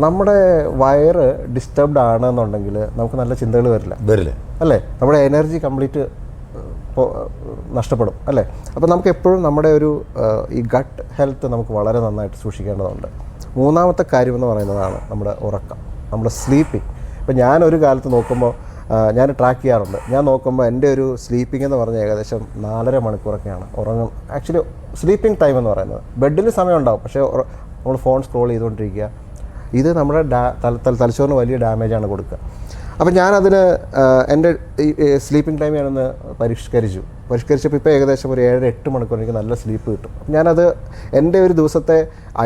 നമ്മുടെ വയറ് ഡിസ്റ്റർബ്ഡ് ആണെന്നുണ്ടെങ്കിൽ നമുക്ക് നല്ല ചിന്തകൾ വരില്ല അല്ലേ? നമ്മുടെ എനർജി കംപ്ലീറ്റ് നഷ്ടപ്പെടും അല്ലേ? അപ്പോൾ നമുക്ക് എപ്പോഴും നമ്മുടെ ഈ ഗട്ട് ഹെൽത്ത് നമുക്ക് വളരെ നന്നായിട്ട് സൂക്ഷിക്കേണ്ടതുണ്ട്. 3ാമത്തെ കാര്യം എന്ന് പറയുന്നതാണ് നമ്മുടെ ഉറക്കം, നമ്മുടെ സ്ലീപ്പിംഗ്. ഇപ്പോൾ ഞാനൊരു കാലത്ത് നോക്കുമ്പോൾ ഞാൻ ട്രാക്ക് ചെയ്യാറുണ്ട്. ഞാൻ നോക്കുമ്പോൾ എൻ്റെ ഒരു സ്ലീപ്പിംഗ് എന്ന് പറഞ്ഞാൽ ഏകദേശം 4.5 മണിക്കൂറൊക്കെയാണ് ഉറങ്ങും. ആക്ച്വലി സ്ലീപ്പിംഗ് ടൈം എന്ന് പറയുന്നത് ബെഡിൽ സമയം ഉണ്ടാവും, പക്ഷേ നമ്മൾ ഫോൺ സ്ക്രോൾ ചെയ്തുകൊണ്ടിരിക്കുക. ഇത് നമ്മുടെ തലച്ചോറിന് വലിയ ഡാമേജാണ് കൊടുക്കുക. അപ്പോൾ ഞാനതിന് എൻ്റെ ഈ സ്ലീപ്പിംഗ് ടൈം ഞാനൊന്ന് പരിഷ്കരിച്ചപ്പോൾ ഇപ്പോൾ ഏകദേശം ഒരു 7-8 മണിക്കൂർ എനിക്ക് നല്ല സ്ലീപ്പ് കിട്ടും. ഞാനത് എൻ്റെ ഒരു ദിവസത്തെ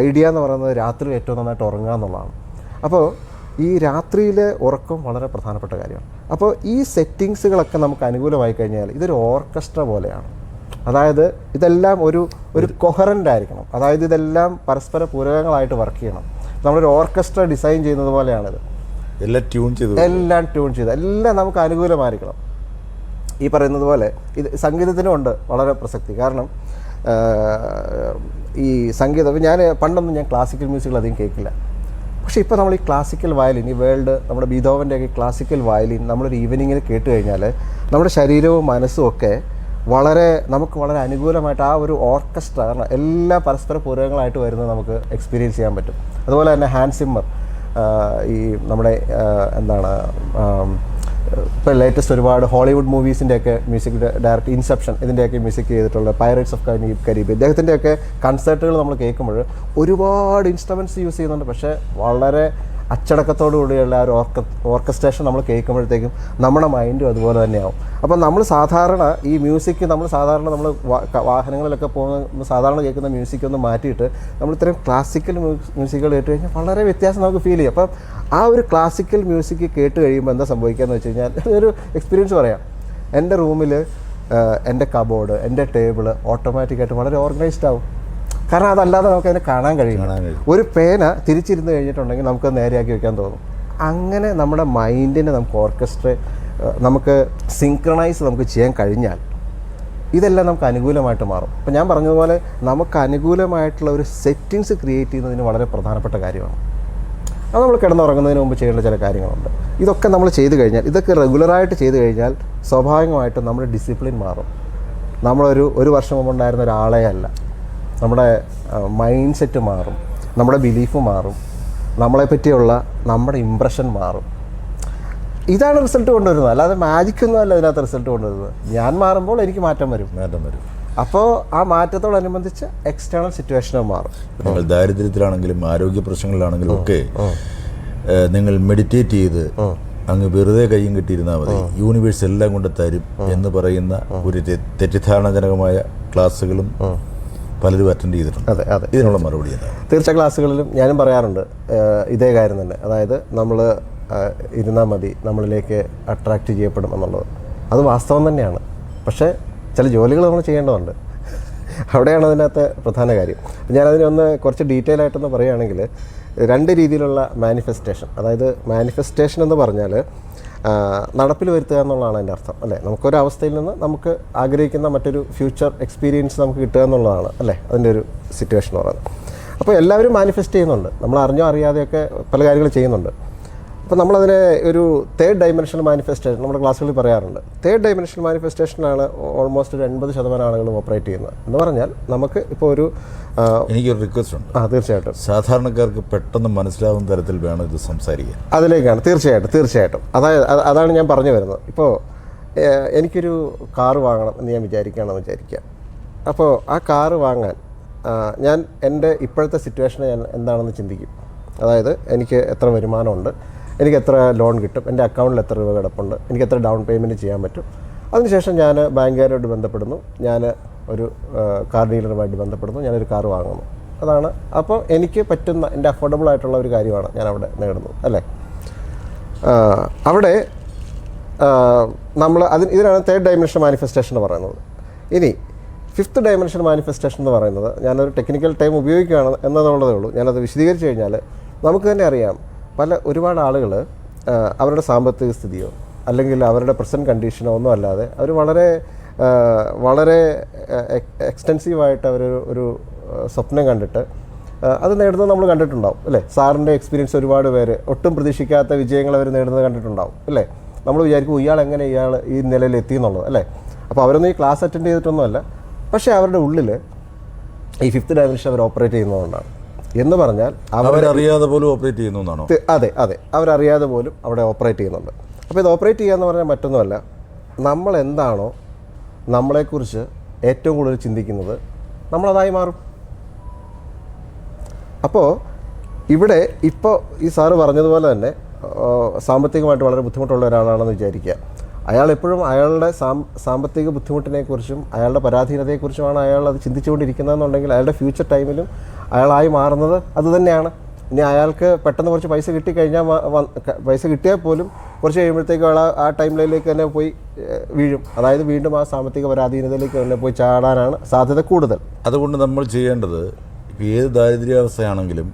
ഐഡിയ എന്ന് പറയുന്നത് രാത്രി ഏറ്റവും നന്നായിട്ട് ഉറങ്ങുക എന്നുള്ളതാണ്. അപ്പോൾ ഈ രാത്രിയിലെ ഉറക്കം വളരെ പ്രധാനപ്പെട്ട കാര്യമാണ്. അപ്പോൾ ഈ സെറ്റിങ്സുകളൊക്കെ നമുക്ക് അനുകൂലമായി കഴിഞ്ഞാൽ ഇതൊരു ഓർക്കസ്ട്ര പോലെയാണ്. അതായത് ഇതെല്ലാം ഒരു കൊഹറൻ്റ് ആയിരിക്കണം. അതായത് ഇതെല്ലാം പരസ്പര പൂരകങ്ങളായിട്ട് വർക്ക് ചെയ്യണം. നമ്മളൊരു ഓർക്കസ്ട്ര ഡിസൈൻ ചെയ്യുന്നത് പോലെയാണിത്. എല്ലാം ട്യൂൺ ചെയ്ത് എല്ലാം നമുക്ക് അനുകൂലമായിരിക്കണം. ഈ പറയുന്നത് പോലെ ഇത് സംഗീതത്തിനും ഉണ്ട് വളരെ പ്രസക്തി. കാരണം ഈ സംഗീതം പണ്ടൊന്നും ഞാൻ ക്ലാസിക്കൽ മ്യൂസിക്കുകൾ അധികം കേൾക്കില്ല. പക്ഷേ ഇപ്പോൾ നമ്മൾ ഈ ക്ലാസിക്കൽ വയലിൻ, ഈ വേൾഡ് നമ്മുടെ ബീതോവൻ്റെയൊക്കെ ക്ലാസിക്കൽ വയലിൻ നമ്മളൊരു ഈവനിങ്ങിൽ കേട്ട് കഴിഞ്ഞാൽ നമ്മുടെ ശരീരവും മനസ്സും ഒക്കെ നമുക്ക് വളരെ അനുകൂലമായിട്ട് ആ ഒരു ഓർക്കസ്ട്ര, കാരണം എല്ലാ പരസ്പര പൂരകങ്ങളായിട്ട് വരുന്നത് നമുക്ക് എക്സ്പീരിയൻസ് ചെയ്യാൻ പറ്റും. അതുപോലെ തന്നെ ഹാൻസ് സിമ്മർ, ഈ നമ്മുടെ ഇപ്പോൾ ലേറ്റസ്റ്റ് ഒരുപാട് ഹോളിവുഡ് മൂവീസിൻ്റെയൊക്കെ മ്യൂസിക് ഡയറക്ടർ, ഇൻസെപ്ഷൻ ഇതിൻ്റെയൊക്കെ മ്യൂസിക് ചെയ്തിട്ടുള്ള പൈറേറ്റ്സ് ഓഫ് കരീബിയൻ, ഇദ്ദേഹത്തിൻ്റെയൊക്കെ കൺസേർട്ടുകൾ നമ്മൾ കേൾക്കുമ്പോൾ ഒരുപാട് ഇൻസ്ട്രുമെൻറ്റ്സ് യൂസ് ചെയ്യുന്നുണ്ട്. പക്ഷേ വളരെ അച്ചടക്കത്തോടു കൂടിയുള്ള ആ ഒരു ഓർക്കസ്ട്രേഷൻ നമ്മൾ കേൾക്കുമ്പോഴത്തേക്കും നമ്മുടെ മൈൻഡും അതുപോലെ തന്നെയാവും. അപ്പം നമ്മൾ സാധാരണ ഈ മ്യൂസിക് നമ്മൾ വാഹനങ്ങളിലൊക്കെ പോകുന്ന സാധാരണ കേൾക്കുന്ന മ്യൂസിക്കൊന്ന് മാറ്റിയിട്ട് നമ്മൾ ഇത്രയും ക്ലാസിക്കൽ മ്യൂസിക്കുകൾ കേട്ട് കഴിഞ്ഞാൽ വളരെ വ്യത്യാസം നമുക്ക് ഫീൽ ചെയ്യും. അപ്പം ആ ഒരു ക്ലാസിക്കൽ മ്യൂസിക് കേട്ട് കഴിയുമ്പോൾ എന്താ സംഭവിക്കുകയെന്ന് വെച്ച് കഴിഞ്ഞാൽ ഒരു എക്സ്പീരിയൻസ് പറയാം. എൻ്റെ റൂമിൽ എൻ്റെ കബോർഡ്, എൻ്റെ ടേബിള് ഓട്ടോമാറ്റിക്കായിട്ട് വളരെ ഓർഗനൈസ്ഡ് ആവും. കാരണം അതല്ലാതെ നമുക്ക് അതിനെ കാണാൻ കഴിയും. ഒരു പേന തിരിച്ചിരുന്ന് കഴിഞ്ഞിട്ടുണ്ടെങ്കിൽ നമുക്കത് നേരെയാക്കി വെക്കാൻ തോന്നും. അങ്ങനെ നമ്മുടെ മൈൻഡിനെ നമുക്ക് സിങ്ക്രണൈസ് നമുക്ക് ചെയ്യാൻ കഴിഞ്ഞാൽ ഇതെല്ലാം നമുക്ക് അനുകൂലമായിട്ട് മാറും. അപ്പം ഞാൻ പറഞ്ഞതുപോലെ നമുക്ക് അനുകൂലമായിട്ടുള്ള ഒരു സെറ്റിങ്സ് ക്രിയേറ്റ് ചെയ്യുന്നതിന് വളരെ പ്രധാനപ്പെട്ട കാര്യമാണ്. അത് നമ്മൾ കിടന്നുറങ്ങുന്നതിന് മുമ്പ് ചെയ്യേണ്ട ചില കാര്യങ്ങളുണ്ട്. ഇതൊക്കെ നമ്മൾ ചെയ്ത് കഴിഞ്ഞാൽ, ഇതൊക്കെ റെഗുലറായിട്ട് ചെയ്ത് കഴിഞ്ഞാൽ സ്വാഭാവികമായിട്ടും നമ്മുടെ ഡിസിപ്ലിൻ മാറും. ഒരു വർഷം മുമ്പ് ഉണ്ടായിരുന്ന ഒരാളെ അല്ല, നമ്മുടെ മൈൻഡ് സെറ്റ് മാറും, നമ്മുടെ ബിലീഫ് മാറും, നമ്മളെപ്പറ്റിയുള്ള നമ്മുടെ ഇമ്പ്രഷൻ മാറും. ഇതാണ് റിസൾട്ട് കൊണ്ടുവരുന്നത്. അല്ലാതെ മാജിക്കൊന്നും അല്ല ഇതിനകത്ത് റിസൾട്ട് കൊണ്ടുവരുന്നത്. ഞാൻ മാറുമ്പോൾ എനിക്ക് മാറ്റം വരും. അപ്പോൾ ആ മാറ്റത്തോടനുബന്ധിച്ച് എക്സ്റ്റേണൽ സിറ്റുവേഷനും മാറും. നിങ്ങൾ ദാരിദ്ര്യത്തിലാണെങ്കിലും ആരോഗ്യ പ്രശ്നങ്ങളിലാണെങ്കിലും ഒക്കെ നിങ്ങൾ മെഡിറ്റേറ്റ് ചെയ്ത് അങ്ങ് വെറുതെ കയ്യും കിട്ടിയിരുന്നാൽ മതി, യൂണിവേഴ്സ് എല്ലാം കൊണ്ട് തരും എന്ന് പറയുന്ന ഒരു തെറ്റിദ്ധാരണജനകമായ ക്ലാസ്സുകളും പലരും അറ്റൻഡ് ചെയ്തിട്ടുണ്ട്. അതെ. ഇതിനുള്ള മറുപടി എന്താണ്? തീർച്ച ക്ലാസ്സുകളിലും ഞാനും പറയാറുണ്ട് ഇതേ കാര്യം തന്നെ. അതായത് നമ്മൾ ഇരുന്നാൽ മതി, നമ്മളിലേക്ക് അട്രാക്റ്റ് ചെയ്യപ്പെടും എന്നുള്ളത്. അത് വാസ്തവം തന്നെയാണ്. പക്ഷേ ചില ജോലികൾ നമ്മൾ ചെയ്യേണ്ടതുണ്ട്. അവിടെയാണ് അതിനകത്ത് പ്രധാന കാര്യം. ഞാനതിനൊന്ന് കുറച്ച് ഡീറ്റെയിൽ ആയിട്ടൊന്ന് പറയുകയാണെങ്കിൽ, 2 രീതിയിലുള്ള മാനിഫെസ്റ്റേഷൻ. അതായത് മാനിഫെസ്റ്റേഷൻ എന്ന് പറഞ്ഞാൽ നടപ്പിൽ വരുത്തുക എന്നുള്ളതാണ് അതിൻ്റെ അർത്ഥം, അല്ലേ? നമുക്കൊരവസ്ഥയിൽ നിന്ന് നമുക്ക് ആഗ്രഹിക്കുന്ന മറ്റൊരു ഫ്യൂച്ചർ എക്സ്പീരിയൻസ് നമുക്ക് കിട്ടുക എന്നുള്ളതാണ്, അല്ലേ, അതിൻ്റെ ഒരു സിറ്റുവേഷൻ എന്ന് പറയുന്നത്. അപ്പോൾ എല്ലാവരും മാനിഫെസ്റ്റ് ചെയ്യുന്നുണ്ട്. നമ്മൾ അറിഞ്ഞോ അറിയാതെയൊക്കെ പല കാര്യങ്ങൾ ചെയ്യുന്നുണ്ട്. അപ്പോൾ നമ്മളതിനെ ഒരു 3rd ഡൈമെൻഷണൽ മാനിഫെസ്റ്റേഷൻ നമ്മുടെ ക്ലാസ്സുകളിൽ പറയാറുണ്ട്. 3rd ഡൈമെൻഷണൽ മാനിഫെസ്റ്റേഷനാണ് ഓൾമോസ്റ്റ് ഒരു 80% ആളുകളും ഓപ്പറേറ്റ് ചെയ്യുന്നത്. എന്ന് പറഞ്ഞാൽ നമുക്ക് ഇപ്പോൾ എനിക്കൊരു റിക്വസ്റ്റ് ഉണ്ട്. തീർച്ചയായിട്ടും സാധാരണക്കാർക്ക് പെട്ടെന്ന് മനസ്സിലാവുന്ന തരത്തിൽ വേണം ഇത് സംസാരിക്കാൻ. അതിലേക്കാണ് തീർച്ചയായിട്ടും അതാണ് ഞാൻ പറഞ്ഞു വരുന്നത്. ഇപ്പോൾ എനിക്കൊരു കാറ് വാങ്ങണം എന്ന് ഞാൻ വിചാരിക്കുക. അപ്പോൾ ആ കാറ് വാങ്ങാൻ ഞാൻ എൻ്റെ ഇപ്പോഴത്തെ സിറ്റുവേഷനെ ഞാൻ എന്താണെന്ന് ചിന്തിക്കും. അതായത് എനിക്ക് എത്ര വരുമാനമുണ്ട്, എനിക്ക് എത്ര ലോൺ കിട്ടും, എൻ്റെ അക്കൗണ്ടിൽ എത്ര രൂപ കിടപ്പുണ്ട്, എനിക്ക് എത്ര ഡൗൺ പേയ്മെൻറ്റ് ചെയ്യാൻ പറ്റും. അതിനുശേഷം ഞാൻ ബാങ്കുകാരോട് ബന്ധപ്പെടുന്നു, ഞാൻ ഒരു കാർ ഡീലറുമായിട്ട് ബന്ധപ്പെടുന്നു, ഞാനൊരു കാർ വാങ്ങുന്നു. അതാണ് അപ്പോൾ എനിക്ക് പറ്റുന്ന എൻ്റെ അഫോർഡബിൾ ആയിട്ടുള്ള ഒരു കാര്യമാണ് ഞാൻ അവിടെ നേടുന്നത്, അല്ലേ? അവിടെ ഇതിനാണ് 3rd ഡൈമെൻഷൻ മാനിഫെസ്റ്റേഷൻ എന്ന് പറയുന്നത്. ഇനി 5th ഡൈമെൻഷൻ മാനിഫെസ്റ്റേഷൻ എന്ന് പറയുന്നത്, ഞാനൊരു ടെക്നിക്കൽ ടൈം ഉപയോഗിക്കുകയാണ് എന്നതുള്ളതേ ഉള്ളൂ. ഞാനത് വിശദീകരിച്ച് കഴിഞ്ഞാൽ നമുക്ക് തന്നെ അറിയാം, ഒരുപാട് ആളുകൾ അവരുടെ സാമ്പത്തിക സ്ഥിതിയോ അല്ലെങ്കിൽ അവരുടെ പ്രസൻറ്റ് കണ്ടീഷനോ ഒന്നും അല്ലാതെ അവർ വളരെ എക്സ്റ്റെൻസീവായിട്ട് ഒരു സ്വപ്നം കണ്ടിട്ട് അത് നേടുന്നത് നമ്മൾ കണ്ടിട്ടുണ്ടാവും, അല്ലേ? സാറിൻ്റെ എക്സ്പീരിയൻസ് ഒരുപാട് പേര് ഒട്ടും പ്രതീക്ഷിക്കാത്ത വിജയങ്ങൾ അവർ നേടുന്നത് കണ്ടിട്ടുണ്ടാവും, അല്ലേ? നമ്മൾ വിചാരിക്കും ഇയാൾ ഈ നിലയിൽ എത്തി എന്നുള്ളത്, അല്ലേ? അപ്പോൾ അവരൊന്നും ഈ ക്ലാസ് അറ്റൻഡ് ചെയ്തിട്ടൊന്നുമല്ല, പക്ഷേ അവരുടെ ഉള്ളിൽ ഈ 5th ഡയമെൻഷൻ അവർ ഓപ്പറേറ്റ് ചെയ്യുന്നതുകൊണ്ടാണ്. എന്ന് പറഞ്ഞാൽ അവരറിയാതെ പോലും ഓപ്പറേറ്റ് ചെയ്യുന്നതാണോ? അതെ, അവരറിയാതെ പോലും അവിടെ ഓപ്പറേറ്റ് ചെയ്യുന്നുണ്ട്. അപ്പോൾ ഇത് ഓപ്പറേറ്റ് ചെയ്യുക എന്ന് പറഞ്ഞാൽ മറ്റൊന്നുമല്ല, നമ്മൾ എന്താണോ നമ്മളെക്കുറിച്ച് ഏറ്റവും കൂടുതൽ ചിന്തിക്കുന്നത് നമ്മളതായി മാറും. അപ്പോൾ ഇവിടെ ഇപ്പോൾ ഈ സാറ് പറഞ്ഞതുപോലെ തന്നെ സാമ്പത്തികമായിട്ട് വളരെ ബുദ്ധിമുട്ടുള്ള ഒരാളാണെന്ന് വിചാരിക്കുക. അയാൾ എപ്പോഴും അയാളുടെ സാമ്പത്തിക ബുദ്ധിമുട്ടിനെക്കുറിച്ചും അയാളുടെ പരാധീനതയെക്കുറിച്ചുമാണ് അയാൾ അത് ചിന്തിച്ചുകൊണ്ടിരിക്കുന്നതെന്നുണ്ടെങ്കിൽ അയാളുടെ ഫ്യൂച്ചർ ടൈമിലും അയാളായി മാറുന്നത് അതുതന്നെയാണ്. ഇനി അയാൾക്ക് പെട്ടെന്ന് കുറച്ച് പൈസ കിട്ടിക്കഴിഞ്ഞാൽ പൈസ കിട്ടിയാൽ പോലും കുറച്ച് കഴിയുമ്പോഴത്തേക്കും അയാൾ ആ ടൈം ലൈനിലേക്ക് തന്നെ പോയി വീഴും. അതായത് വീണ്ടും ആ സാമ്പത്തിക പരാധീനതയിലേക്ക് തന്നെ പോയി ചാടാനാണ് സാധ്യത കൂടുതൽ. അതുകൊണ്ട് നമ്മൾ ചെയ്യേണ്ടത് ഇപ്പോൾ ഏത് ദാരിദ്ര്യാവസ്ഥയാണെങ്കിലും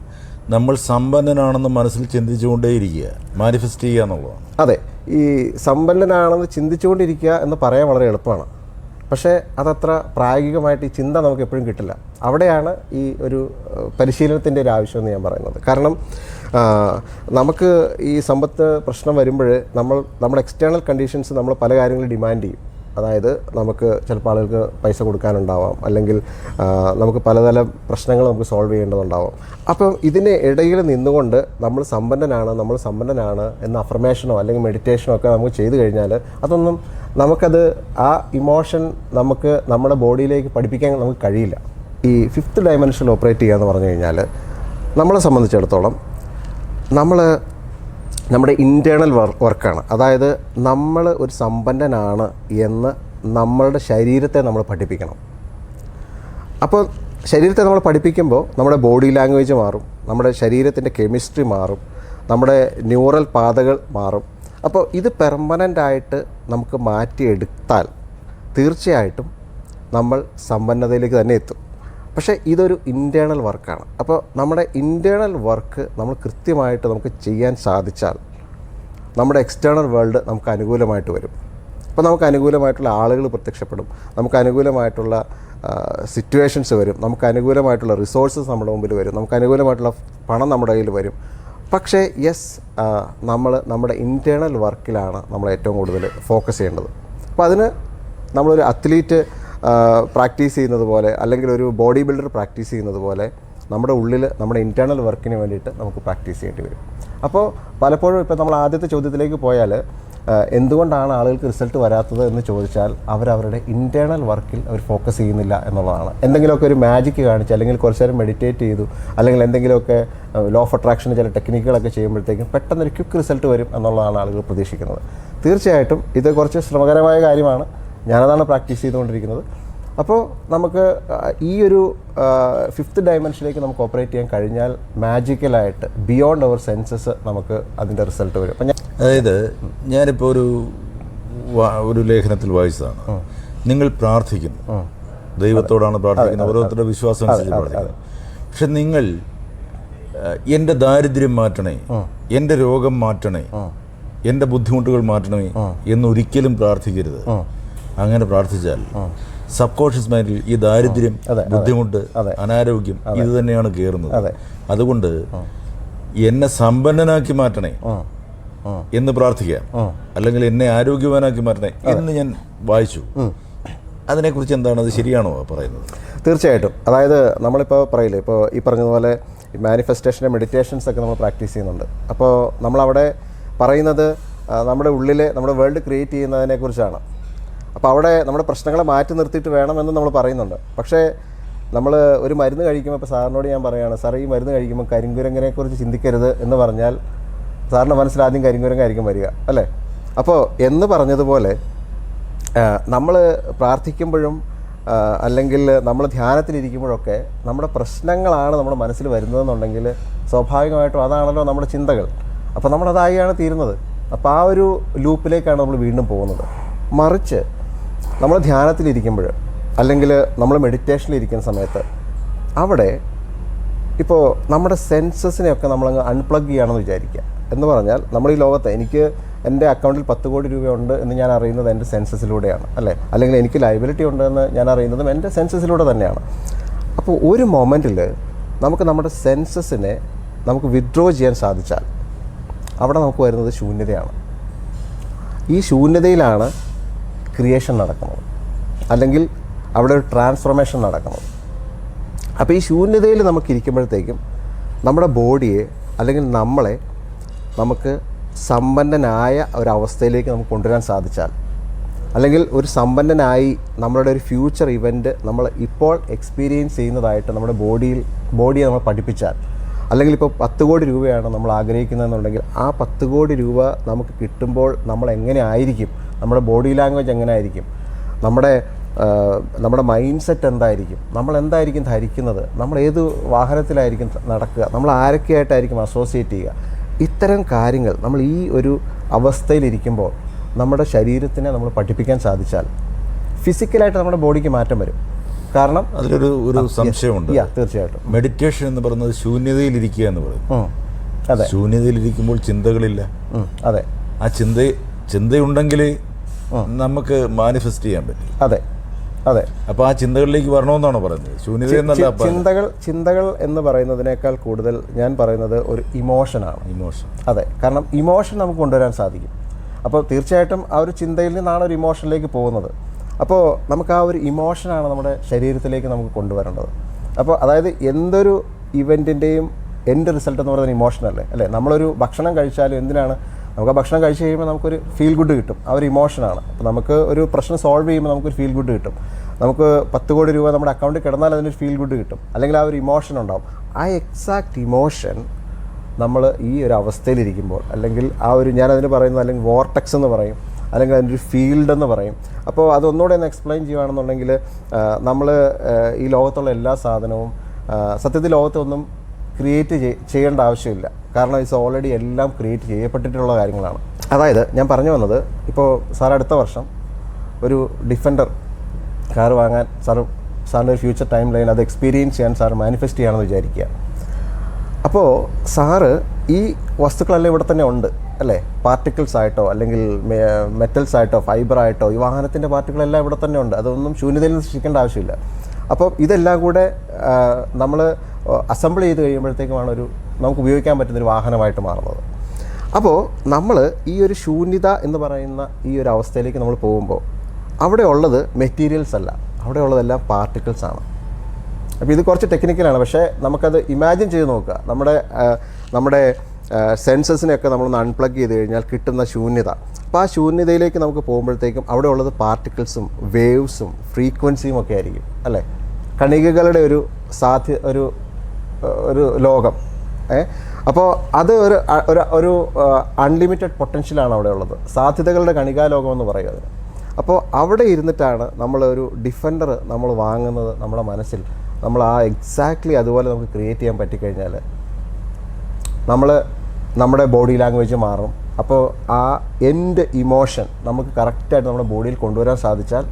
നമ്മൾ സമ്പന്നനാണെന്ന് മനസ്സിൽ ചിന്തിച്ചുകൊണ്ടേയിരിക്കുക, മാനിഫെസ്റ്റ് ചെയ്യുക എന്നുള്ളതാണ്. അതെ, ഈ സമ്പന്നനാണെന്ന് ചിന്തിച്ചുകൊണ്ടിരിക്കുക എന്ന് പറയാൻ വളരെ എളുപ്പമാണ്. പക്ഷേ അതത്ര പ്രായോഗികമായിട്ട് ഈ ചിന്ത നമുക്ക് എപ്പോഴും കിട്ടില്ല. അവിടെയാണ് ഈ ഒരു പരിശീലനത്തിൻ്റെ ഒരു ആവശ്യം എന്ന് ഞാൻ പറയുന്നത്. കാരണം നമുക്ക് ഈ സമ്പത്ത് പ്രശ്നം വരുമ്പോൾ നമ്മുടെ എക്സ്റ്റേണൽ കണ്ടീഷൻസ് നമ്മൾ പല കാര്യങ്ങളും ഡിമാൻഡ് ചെയ്യും. അതായത് നമുക്ക് ചിലപ്പോൾ ആളുകൾക്ക് പൈസ കൊടുക്കാനുണ്ടാവാം, അല്ലെങ്കിൽ നമുക്ക് പലതരം പ്രശ്നങ്ങൾ നമുക്ക് സോൾവ് ചെയ്യേണ്ടതുണ്ടാവാം. അപ്പം ഇതിന് ഇടയിൽ നിന്നുകൊണ്ട് നമ്മൾ സമ്പന്നനാണ് എന്ന അഫർമേഷനോ അല്ലെങ്കിൽ മെഡിറ്റേഷനോ ഒക്കെ നമുക്ക് ചെയ്തു കഴിഞ്ഞാൽ അതൊന്നും നമുക്കത് ആ ഇമോഷൻ നമുക്ക് നമ്മുടെ ബോഡിയിലേക്ക് പഠിപ്പിക്കാൻ നമുക്ക് കഴിയില്ല. ഈ 5th ഡയമെൻഷനിൽ ഓപ്പറേറ്റ് ചെയ്യുക എന്ന് പറഞ്ഞു കഴിഞ്ഞാൽ നമ്മളെ സംബന്ധിച്ചിടത്തോളം നമ്മുടെ ഇൻറ്റേർണൽ വർക്കാണ്. അതായത് നമ്മൾ ഒരു സമ്പന്നനാണ് എന്ന് നമ്മളുടെ ശരീരത്തെ നമ്മൾ പഠിപ്പിക്കണം. അപ്പോൾ ശരീരത്തെ നമ്മൾ പഠിപ്പിക്കുമ്പോൾ നമ്മുടെ ബോഡി ലാംഗ്വേജ് മാറും, നമ്മുടെ ശരീരത്തിൻ്റെ കെമിസ്ട്രി മാറും, നമ്മുടെ ന്യൂറൽ പാതകൾ മാറും. അപ്പോൾ ഇത് പെർമനൻ്റായിട്ട് നമുക്ക് മാറ്റിയെടുത്താൽ തീർച്ചയായിട്ടും നമ്മൾ സമ്പന്നതയിലേക്ക് തന്നെ എത്തും. പക്ഷേ ഇതൊരു ഇൻറ്റേർണൽ വർക്കാണ്. അപ്പോൾ നമ്മുടെ ഇൻറ്റേർണൽ വർക്ക് നമ്മൾ കൃത്യമായിട്ട് നമുക്ക് ചെയ്യാൻ സാധിച്ചാൽ നമ്മുടെ എക്സ്റ്റേണൽ വേൾഡ് നമുക്ക് അനുകൂലമായിട്ട് വരും. അപ്പോൾ നമുക്ക് അനുകൂലമായിട്ടുള്ള ആളുകൾ പ്രത്യക്ഷപ്പെടും, നമുക്ക് അനുകൂലമായിട്ടുള്ള സിറ്റുവേഷൻസ് വരും, നമുക്ക് അനുകൂലമായിട്ടുള്ള റിസോഴ്സസ് നമ്മുടെ മുമ്പിൽ വരും, നമുക്ക് അനുകൂലമായിട്ടുള്ള പണം നമ്മുടെ കയ്യിൽ വരും. പക്ഷേ നമ്മൾ നമ്മുടെ ഇൻറ്റേർണൽ വർക്കിലാണ് നമ്മൾ ഏറ്റവും കൂടുതൽ ഫോക്കസ് ചെയ്യേണ്ടത്. അപ്പോൾ അതിന് നമ്മളൊരു അത്ലീറ്റ് പ്രാക്ടീസ് ചെയ്യുന്നത് പോലെ, അല്ലെങ്കിൽ ഒരു ബോഡി ബിൽഡർ പ്രാക്ടീസ് ചെയ്യുന്നത് പോലെ നമ്മുടെ ഉള്ളിൽ നമ്മുടെ ഇൻറ്റേർണൽ വർക്കിന് വേണ്ടിയിട്ട് നമുക്ക് പ്രാക്ടീസ് ചെയ്യേണ്ടി വരും. അപ്പോൾ പലപ്പോഴും ഇപ്പോൾ നമ്മൾ ആദ്യത്തെ ചോദ്യത്തിലേക്ക് പോയാൽ എന്തുകൊണ്ടാണ് ആളുകൾക്ക് റിസൾട്ട് വരാത്തത് എന്ന് ചോദിച്ചാൽ അവരവരുടെ ഇൻറ്റേർണൽ വർക്കിൽ അവർ ഫോക്കസ് ചെയ്യുന്നില്ല എന്നുള്ളതാണ്. എന്തെങ്കിലുമൊക്കെ ഒരു മാജിക്ക് കാണിച്ച്, അല്ലെങ്കിൽ കുറച്ച് നേരം മെഡിറ്റേറ്റ് ചെയ്തു, അല്ലെങ്കിൽ എന്തെങ്കിലുമൊക്കെ ലോ ഓഫ് അട്രാക്ഷന് ചില ടെക്നിക്കുകളൊക്കെ ചെയ്യുമ്പോഴത്തേക്കും പെട്ടെന്നൊരു ക്വിക്ക് റിസൾട്ട് വരും എന്നുള്ളതാണ് ആളുകൾ പ്രതീക്ഷിക്കുന്നത്. തീർച്ചയായിട്ടും ഇത് കുറച്ച് ശ്രമകരമായ കാര്യമാണ്. ഞാനതാണ് പ്രാക്ടീസ് ചെയ്തുകൊണ്ടിരിക്കുന്നത്. അപ്പോൾ നമുക്ക് ഈ ഒരു 5th ഡയമെൻഷനിലേക്ക് നമുക്ക് ഓപ്പറേറ്റ് ചെയ്യാൻ കഴിഞ്ഞാൽ മാജിക്കലായിട്ട് ബിയോണ്ട് അവർ സെൻസസ് നമുക്ക് അതിൻ്റെ റിസൾട്ട് വരും. അപ്പം അതായത് ഞാനിപ്പോൾ ഒരു ലേഖനത്തിൽ വായിച്ചതാണ്, നിങ്ങൾ പ്രാർത്ഥിക്കുന്നു, ദൈവത്തോടാണ് പ്രാർത്ഥിക്കുന്നത്, ഓരോരുത്തരുടെ വിശ്വാസം അനുസരിച്ച് പ്രാർത്ഥിക്കുന്നത്. പക്ഷെ നിങ്ങൾ എൻ്റെ ദാരിദ്ര്യം മാറ്റണേ, എൻ്റെ രോഗം മാറ്റണേ, എൻ്റെ ബുദ്ധിമുട്ടുകൾ മാറ്റണമേ എന്നൊരിക്കലും പ്രാർത്ഥിക്കരുത്. അങ്ങനെ പ്രാർത്ഥിച്ചാൽ സബ് കോൺഷ്യസ് മൈൻഡിൽ ഈ ദാരിദ്ര്യം, ബുദ്ധിമുട്ട്, അനാരോഗ്യം ഇത് തന്നെയാണ് കയറുന്നത്. അതുകൊണ്ട് എന്നെ സമ്പന്നനാക്കി മാറ്റണേ എന്ന് പ്രാർത്ഥിക്കാം, അല്ലെങ്കിൽ എന്നെ ആരോഗ്യവാനാക്കി മാറ്റണേ എന്ന് ഞാൻ വായിച്ചു. അതിനെക്കുറിച്ച് എന്താണ്, അത് ശരിയാണോ പറയുന്നത്? തീർച്ചയായിട്ടും. അതായത് നമ്മളിപ്പോൾ പറയില്ലേ, ഇപ്പോൾ ഈ പറഞ്ഞതുപോലെ മാനിഫെസ്റ്റേഷൻ്റെ മെഡിറ്റേഷൻസ് ഒക്കെ നമ്മൾ പ്രാക്ടീസ് ചെയ്യുന്നുണ്ട്. അപ്പോൾ നമ്മളവിടെ പറയുന്നത് നമ്മുടെ ഉള്ളിലെ നമ്മുടെ വേൾഡ് ക്രിയേറ്റ് ചെയ്യുന്നതിനെക്കുറിച്ചാണ്. അപ്പോൾ അവിടെ നമ്മുടെ പ്രശ്നങ്ങളെ മാറ്റി നിർത്തിയിട്ട് വേണമെന്ന് നമ്മൾ പറയുന്നുണ്ട്. പക്ഷേ നമ്മൾ ഒരു മരുന്ന് കഴിക്കുമ്പോൾ, ഇപ്പോൾ സാറിനോട് ഞാൻ പറയുകയാണ്, സാർ ഈ മരുന്ന് കഴിക്കുമ്പോൾ കരിങ്കുരങ്ങിനെക്കുറിച്ച് ചിന്തിക്കരുത് എന്ന് പറഞ്ഞാൽ സാറിൻ്റെ മനസ്സിൽ ആദ്യം കരിങ്കുരങ്ങായിരിക്കും വരിക, അല്ലേ? അപ്പോൾ എന്ന് പറഞ്ഞതുപോലെ നമ്മൾ പ്രാർത്ഥിക്കുമ്പോഴും അല്ലെങ്കിൽ നമ്മൾ ധ്യാനത്തിലിരിക്കുമ്പോഴൊക്കെ നമ്മുടെ പ്രശ്നങ്ങളാണ് നമ്മുടെ മനസ്സിൽ വരുന്നതെന്നുണ്ടെങ്കിൽ സ്വാഭാവികമായിട്ടും അതാണല്ലോ നമ്മുടെ ചിന്തകൾ. അപ്പോൾ നമ്മളതായാണ് തീരുന്നത്. അപ്പോൾ ആ ഒരു ലൂപ്പിലേക്കാണ് നമ്മൾ വീണ്ടും പോകുന്നത്. മറിച്ച് നമ്മൾ ധ്യാനത്തിലിരിക്കുമ്പോൾ, അല്ലെങ്കിൽ നമ്മൾ മെഡിറ്റേഷനിലിരിക്കുന്ന സമയത്ത് അവിടെ ഇപ്പോൾ നമ്മുടെ സെൻസസിനെയൊക്കെ നമ്മളങ്ങ് അൺപ്ലഗ് ചെയ്യുകയാണെന്ന് വിചാരിക്കുക. എന്ന് പറഞ്ഞാൽ നമ്മൾ ഈ ലോകത്ത്, എനിക്ക് എൻ്റെ അക്കൗണ്ടിൽ 10 കോടി രൂപയുണ്ട് എന്ന് ഞാൻ അറിയുന്നത് എൻ്റെ സെൻസസിലൂടെയാണ്, അല്ലേ? അല്ലെങ്കിൽ എനിക്ക് ലയബിലിറ്റി ഉണ്ടെന്ന് ഞാൻ അറിയുന്നതും എൻ്റെ സെൻസസിലൂടെ തന്നെയാണ്. അപ്പോൾ ഒരു മൊമെൻറ്റിൽ നമുക്ക് നമ്മുടെ സെൻസസിനെ നമുക്ക് വിത്ഡ്രോ ചെയ്യാൻ സാധിച്ചാൽ അവിടെ നമുക്ക് വരുന്നത് ശൂന്യതയാണ്. ഈ ശൂന്യതയിലാണ് ക്രിയേഷൻ നടക്കുന്നത്, അല്ലെങ്കിൽ അവിടെ ഒരു ട്രാൻസ്ഫോർമേഷൻ നടക്കുന്നത്. അപ്പോൾ ഈ ശൂന്യതയിൽ നമുക്കിരിക്കുമ്പോഴത്തേക്കും നമ്മുടെ ബോഡിയെ, അല്ലെങ്കിൽ നമ്മളെ നമുക്ക് സമ്പന്നനായ ഒരവസ്ഥയിലേക്ക് നമുക്ക് കൊണ്ടുവരാൻ സാധിച്ചാൽ, അല്ലെങ്കിൽ ഒരു സമ്പന്നനായി നമ്മളുടെ ഒരു ഫ്യൂച്ചർ ഇവൻറ്റ് നമ്മൾ ഇപ്പോൾ എക്സ്പീരിയൻസ് ചെയ്യുന്നതായിട്ട് നമ്മുടെ ബോഡിയെ നമ്മൾ പഠിപ്പിച്ചാൽ, അല്ലെങ്കിൽ ഇപ്പോൾ 10 കോടി രൂപയാണ് നമ്മൾ ആഗ്രഹിക്കുന്നതെന്നുണ്ടെങ്കിൽ ആ 10 കോടി രൂപ നമുക്ക് കിട്ടുമ്പോൾ നമ്മൾ എങ്ങനെ ആയിരിക്കും, നമ്മുടെ ബോഡി ലാംഗ്വേജ് എങ്ങനെ ആയിരിക്കും, നമ്മുടെ നമ്മുടെ മൈൻഡ് സെറ്റ് എന്തായിരിക്കും, നമ്മൾ എന്തായിരിക്കും ധരിക്കുന്നത്, നമ്മൾ ഏത് വാഹനത്തിലായിരിക്കും നടക്കുക, നമ്മൾ ആരൊക്കെയായിട്ടായിരിക്കും അസോസിയേറ്റ് ചെയ്യുക, ഇത്തരം കാര്യങ്ങൾ നമ്മൾ ഈ ഒരു അവസ്ഥയിലിരിക്കുമ്പോൾ നമ്മുടെ ശരീരത്തിനെ നമ്മൾ പഠിപ്പിക്കാൻ സാധിച്ചാൽ ഫിസിക്കലായിട്ട് നമ്മുടെ ബോഡിക്ക് മാറ്റം വരും. കാരണം അതിലൊരു സംശയമുണ്ട്. തീർച്ചയായിട്ടും മെഡിറ്റേഷൻ എന്ന് പറയുന്നത് ശൂന്യതയിലിരിക്കുക എന്ന് പറയും. അതെ, ശൂന്യതയിലിരിക്കുമ്പോൾ ചിന്തകളില്ല. അതെ, ആ ചിന്തയുണ്ടെങ്കിൽ നമുക്ക് മാനിഫെസ്റ്റ് ചെയ്യാൻ പറ്റും. അതെ, അതെ. അപ്പോൾ ആ ചിന്തകളിലേക്ക് വരണമെന്നാണോ പറയുന്നത്? ശൂന്യത എന്നല്ല. ചിന്തകൾ എന്ന് പറയുന്നതിനേക്കാൾ കൂടുതൽ ഞാൻ പറയുന്നത് ഒരു ഇമോഷനാണ്. ഇമോഷൻ. അതെ, കാരണം ഇമോഷൻ നമുക്ക് കൊണ്ടുവരാൻ സാധിക്കും. അപ്പോൾ തീർച്ചയായിട്ടും ആ ഒരു ചിന്തയിൽ നിന്നാണ് ഒരു ഇമോഷനിലേക്ക് പോകുന്നത്. അപ്പോൾ നമുക്ക് ആ ഒരു ഇമോഷനാണ് നമ്മുടെ ശരീരത്തിലേക്ക് നമുക്ക് കൊണ്ടുവരേണ്ടത്. അപ്പോൾ അതായത് എന്തൊരു ഇവൻറ്റിൻ്റെയും എൻഡ് റിസൾട്ട് എന്ന് പറയുന്നത് ഇമോഷനല്ലേ, അല്ലേ? നമ്മളൊരു ഭക്ഷണം കഴിച്ചാലും എന്തിനാണ് നമുക്ക് ആ ഭക്ഷണം കഴിച്ച് കഴിയുമ്പോൾ നമുക്കൊരു ഫീൽ ഗുഡ് കിട്ടും. ആ ഒരു ഇമോഷനാണ്. അപ്പോൾ നമുക്ക് ഒരു പ്രശ്നം സോൾവ് ചെയ്യുമ്പോൾ നമുക്കൊരു ഫീൽ ഗുഡ് കിട്ടും. നമുക്ക് 10 കോടി രൂപ നമ്മുടെ അക്കൗണ്ടിൽ കിടന്നാൽ അതിനൊരു ഫീൽ ഗുഡ് കിട്ടും, അല്ലെങ്കിൽ ആ ഒരു ഇമോഷൻ ഉണ്ടാവും. ആ എക്സാക്റ്റ് ഇമോഷൻ നമ്മൾ ഈ ഒരു അവസ്ഥയിലിരിക്കുമ്പോൾ, അല്ലെങ്കിൽ ആ ഒരു ഞാനതിന് പറയുന്നത് അല്ലെങ്കിൽ വോർട്ടെക്സ് എന്ന് പറയും, അല്ലെങ്കിൽ അതിൻ്റെ ഒരു ഫീൽഡ് എന്ന് പറയും. അപ്പോൾ അതൊന്നുകൂടെ ഒന്ന് എക്സ്പ്ലെയിൻ ചെയ്യുകയാണെന്നുണ്ടെങ്കിൽ നമ്മൾ ഈ ലോകത്തുള്ള എല്ലാ സാധനവും സത്യത്തിൽ ലോകത്തൊന്നും ക്രിയേറ്റ് ചെയ്യേണ്ട ആവശ്യമില്ല. കാരണം ഇറ്റ്സ് ഓൾറെഡി എല്ലാം ക്രിയേറ്റ് ചെയ്യപ്പെട്ടിട്ടുള്ള കാര്യങ്ങളാണ്. അതായത് ഞാൻ പറഞ്ഞു വന്നത്, ഇപ്പോൾ സാർ അടുത്ത വർഷം ഒരു ഡിഫൻഡർ കാർ വാങ്ങാൻ സാറിൻ്റെ ഒരു ഫ്യൂച്ചർ ടൈം ലൈൻ അത് എക്സ്പീരിയൻസ് ചെയ്യാൻ സാർ മാനിഫെസ്റ്റ് ചെയ്യുകയാണെന്ന് വിചാരിക്കുക. അപ്പോൾ സാറ് ഈ വസ്തുക്കളെല്ലാം ഇവിടെ തന്നെ ഉണ്ട്, അല്ലേ? പാർട്ടിക്കിൾസ് ആയിട്ടോ അല്ലെങ്കിൽ മെറ്റൽസ് ആയിട്ടോ ഫൈബറായിട്ടോ ഈ വാഹനത്തിൻ്റെ പാർട്ടിക്കിളെല്ലാം ഇവിടെ തന്നെ ഉണ്ട്. അതൊന്നും ശൂന്യതയിൽ നിന്ന് സൃഷ്ടിക്കേണ്ട ആവശ്യമില്ല. അപ്പോൾ ഇതെല്ലാം കൂടെ നമ്മൾ അസംബിൾ ചെയ്ത് കഴിയുമ്പോഴത്തേക്കുമാണ് നമുക്ക് ഉപയോഗിക്കാൻ പറ്റുന്നൊരു വാഹനമായിട്ട് മാറുന്നത്. അപ്പോൾ നമ്മൾ ഈ ഒരു ശൂന്യത എന്ന് പറയുന്ന ഈ ഒരു അവസ്ഥയിലേക്ക് നമ്മൾ പോകുമ്പോൾ അവിടെ ഉള്ളത് മെറ്റീരിയൽസ് അല്ല, അവിടെ ഉള്ളതെല്ലാം പാർട്ടിക്കിൾസ് ആണ്. അപ്പോൾ ഇത് കുറച്ച് ടെക്നിക്കലാണ്, പക്ഷേ നമുക്കത് ഇമാജിൻ ചെയ്ത് നോക്കുക. നമ്മുടെ സെൻസസിനെയൊക്കെ നമ്മളൊന്ന് അൺപ്ലഗ് ചെയ്ത് കഴിഞ്ഞാൽ കിട്ടുന്ന ശൂന്യത. അപ്പോൾ ആ ശൂന്യതയിലേക്ക് നമുക്ക് പോകുമ്പോഴത്തേക്കും അവിടെ ഉള്ളത് പാർട്ടിക്കിൾസും വേവ്സും ഫ്രീക്വൻസിയും ഒക്കെ ആയിരിക്കും, അല്ലേ? കണികകളുടെ ഒരു ലോകം. അപ്പോൾ അത് ഒരു അൺലിമിറ്റഡ് പൊട്ടൻഷ്യലാണ് അവിടെ ഉള്ളത്. സാധ്യതകളുടെ കണികാലോകം എന്ന് പറയും അതിന്. അപ്പോൾ അവിടെ ഇരുന്നിട്ടാണ് നമ്മളൊരു ഡിഫൻഡർ നമ്മൾ വാങ്ങുന്നത്. നമ്മുടെ മനസ്സിൽ നമ്മൾ ആ എക്സാക്ട്ലി അതുപോലെ നമുക്ക് ക്രിയേറ്റ് ചെയ്യാൻ പറ്റിക്കഴിഞ്ഞാൽ നമ്മുടെ ബോഡി ലാംഗ്വേജ് മാറും. അപ്പോൾ ആ എൻഡ് ഇമോഷൻ നമുക്ക് കറക്റ്റായിട്ട് നമ്മുടെ ബോഡിയിൽ കൊണ്ടുവരാൻ സാധിച്ചാൽ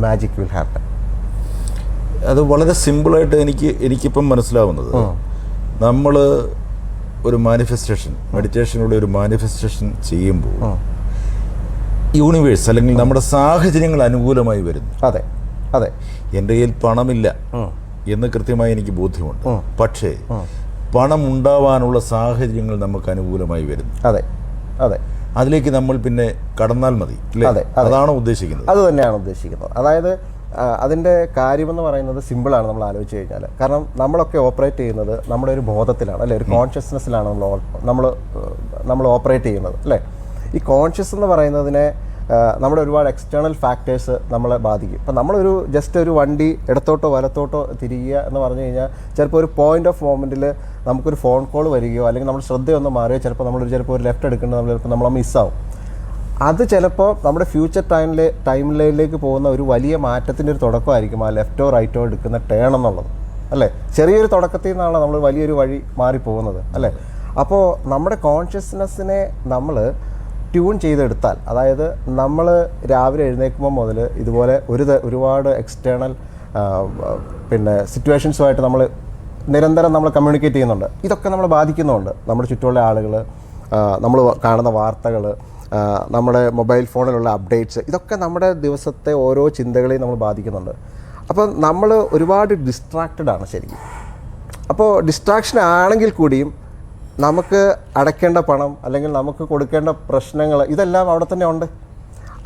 മാജിക് വിൽ ഹാപ്പൻ. അത് വളരെ സിമ്പിളായിട്ട് എനിക്കിപ്പം മനസ്സിലാവുന്നത്, നമ്മൾ ഒരു മാനിഫെസ്റ്റേഷൻ, മെഡിറ്റേഷനിലൂടെ ഒരു മാനിഫെസ്റ്റേഷൻ ചെയ്യുമ്പോൾ യൂണിവേഴ്സ് അല്ലെങ്കിൽ നമ്മുടെ സാഹചര്യങ്ങൾ അനുകൂലമായി വരുന്നു. അതെ, അതെ. എൻ്റെ കയ്യിൽ പണമില്ല എന്ന് കൃത്യമായി എനിക്ക് ബോധ്യമുണ്ട്. പക്ഷേ പണം ഉണ്ടാവാനുള്ള സാഹചര്യങ്ങൾ നമുക്ക് അനുകൂലമായി വരുന്നു. അതെ, അതെ. അതിലേക്ക് നമ്മൾ പിന്നെ കടന്നാൽ മതി, അല്ലേ? അതാണോ ഉദ്ദേശിക്കുന്നത്? അത് തന്നെയാണ് ഉദ്ദേശിക്കുന്നത്. അതായത് അതിൻ്റെ കാര്യമെന്ന് പറയുന്നത് സിമ്പിളാണ് നമ്മൾ ആലോചിച്ച് കഴിഞ്ഞാൽ. കാരണം നമ്മളൊക്കെ ഓപ്പറേറ്റ് ചെയ്യുന്നത് നമ്മുടെ ഒരു ബോധത്തിലാണ്, അല്ലേ? ഒരു കോൺഷ്യസ്നെസ്സിലാണ് നമ്മൾ ഓപ്പറേറ്റ് ചെയ്യുന്നത്, അല്ലേ? ഈ കോൺഷ്യസ് എന്ന് പറയുന്നതിനെ നമ്മുടെ ഒരുപാട് എക്സ്റ്റേണൽ ഫാക്ടേഴ്സ് നമ്മളെ ബാധിക്കും. ഇപ്പം നമ്മളൊരു ജസ്റ്റ് ഒരു വണ്ടി ഇടത്തോട്ടോ വലത്തോട്ടോ തിരിയുക എന്ന് പറഞ്ഞു കഴിഞ്ഞാൽ ചിലപ്പോൾ ഒരു പോയിന്റ് ഓഫ് മൊമെൻറ്റിൽ നമുക്കൊരു ഫോൺ കോൾ വരികയോ അല്ലെങ്കിൽ നമ്മുടെ ശ്രദ്ധയൊന്നും മാറുകയോ ചിലപ്പോൾ ഒരു ലെഫ്റ്റ് എടുക്കേണ്ടത് ചിലപ്പോൾ നമ്മൾ മിസ്സാവും. അത് ചിലപ്പോൾ നമ്മുടെ ഫ്യൂച്ചർ ടൈം ലൈനിലേക്ക് പോകുന്ന ഒരു വലിയ മാറ്റത്തിൻ്റെ ഒരു തുടക്കമായിരിക്കും ആ ലെഫ്റ്റോ റൈറ്റോ എടുക്കുന്ന ടേൺ എന്നുള്ളത്, അല്ലേ? ചെറിയൊരു തുടക്കത്തിൽ നിന്നാണ് നമ്മൾ വലിയൊരു വഴി മാറിപ്പോകുന്നത്, അല്ലേ? അപ്പോൾ നമ്മുടെ കോൺഷ്യസ്നെസ്സിനെ നമ്മൾ ട്യൂൺ ചെയ്തെടുത്താൽ, അതായത് നമ്മൾ രാവിലെ എഴുന്നേൽക്കുമ്പോൾ മുതൽ ഇതുപോലെ ഒരുപാട് എക്സ്റ്റേണൽ സിറ്റുവേഷൻസുമായിട്ട് നമ്മൾ നിരന്തരം നമ്മൾ കമ്മ്യൂണിക്കേറ്റ് ചെയ്യുന്നുണ്ട്. ഇതൊക്കെ നമ്മളെ ബാധിക്കുന്നുണ്ട്. നമ്മുടെ ചുറ്റുമുള്ള ആളുകൾ, നമ്മൾ കാണുന്ന വാർത്തകൾ, നമ്മുടെ മൊബൈൽ ഫോണിലുള്ള അപ്ഡേറ്റ്സ്, ഇതൊക്കെ നമ്മുടെ ദിവസത്തെ ഓരോ ചിന്തകളെയും നമ്മൾ ബാധിക്കുന്നുണ്ട്. അപ്പോൾ നമ്മൾ ഒരുപാട് ഡിസ്ട്രാക്റ്റഡ് ആണ് ശരിക്കും. അപ്പോൾ ഡിസ്ട്രാക്ഷൻ ആണെങ്കിൽ കൂടിയും നമുക്ക് അടയ്ക്കേണ്ട പണം അല്ലെങ്കിൽ നമുക്ക് കൊടുക്കേണ്ട പ്രശ്നങ്ങൾ ഇതെല്ലാം അവിടെ തന്നെ ഉണ്ട്.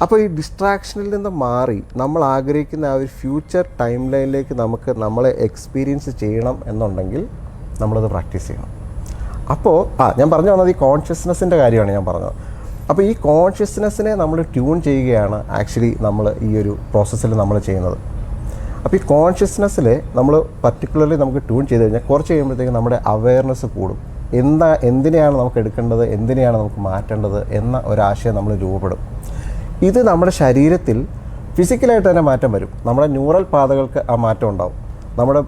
അപ്പോൾ ഈ ഡിസ്ട്രാക്ഷനിൽ നിന്ന് മാറി നമ്മൾ ആഗ്രഹിക്കുന്ന ആ ഒരു ഫ്യൂച്ചർ ടൈം ലൈനിലേക്ക് നമ്മളെ എക്സ്പീരിയൻസ് ചെയ്യണം എന്നുണ്ടെങ്കിൽ നമ്മളത് പ്രാക്ടീസ് ചെയ്യണം. അപ്പോൾ ഞാൻ പറഞ്ഞു വന്നത് ഈ കോൺഷ്യസ്നെസ്സിൻ്റെ കാര്യമാണ് ഞാൻ പറഞ്ഞത്. അപ്പോൾ ഈ കോൺഷ്യസ്നെസ്സിനെ നമ്മൾ ട്യൂൺ ചെയ്യുകയാണ് ആക്ച്വലി നമ്മൾ ഈ ഒരു പ്രോസസ്സിൽ നമ്മൾ ചെയ്യുന്നത്. അപ്പോൾ ഈ കോൺഷ്യസ്നെസ്സിൽ നമ്മൾ പർട്ടിക്കുലർലി നമുക്ക് ട്യൂൺ ചെയ്ത് കഴിഞ്ഞാൽ കുറച്ച് കഴിയുമ്പോഴത്തേക്കും നമ്മുടെ അവെയർനെസ് കൂടും. എന്തിനെയാണ് നമുക്ക് എടുക്കേണ്ടത്, എന്തിനെയാണ് നമുക്ക് മാറ്റേണ്ടത് എന്ന ഒരാശയം നമ്മൾ രൂപപ്പെടും. ഇത് നമ്മുടെ ശരീരത്തിൽ ഫിസിക്കലായിട്ട് തന്നെ മാറ്റം വരും. നമ്മുടെ ന്യൂറൽ പാതകൾക്ക് ആ മാറ്റം ഉണ്ടാവും. നമ്മുടെ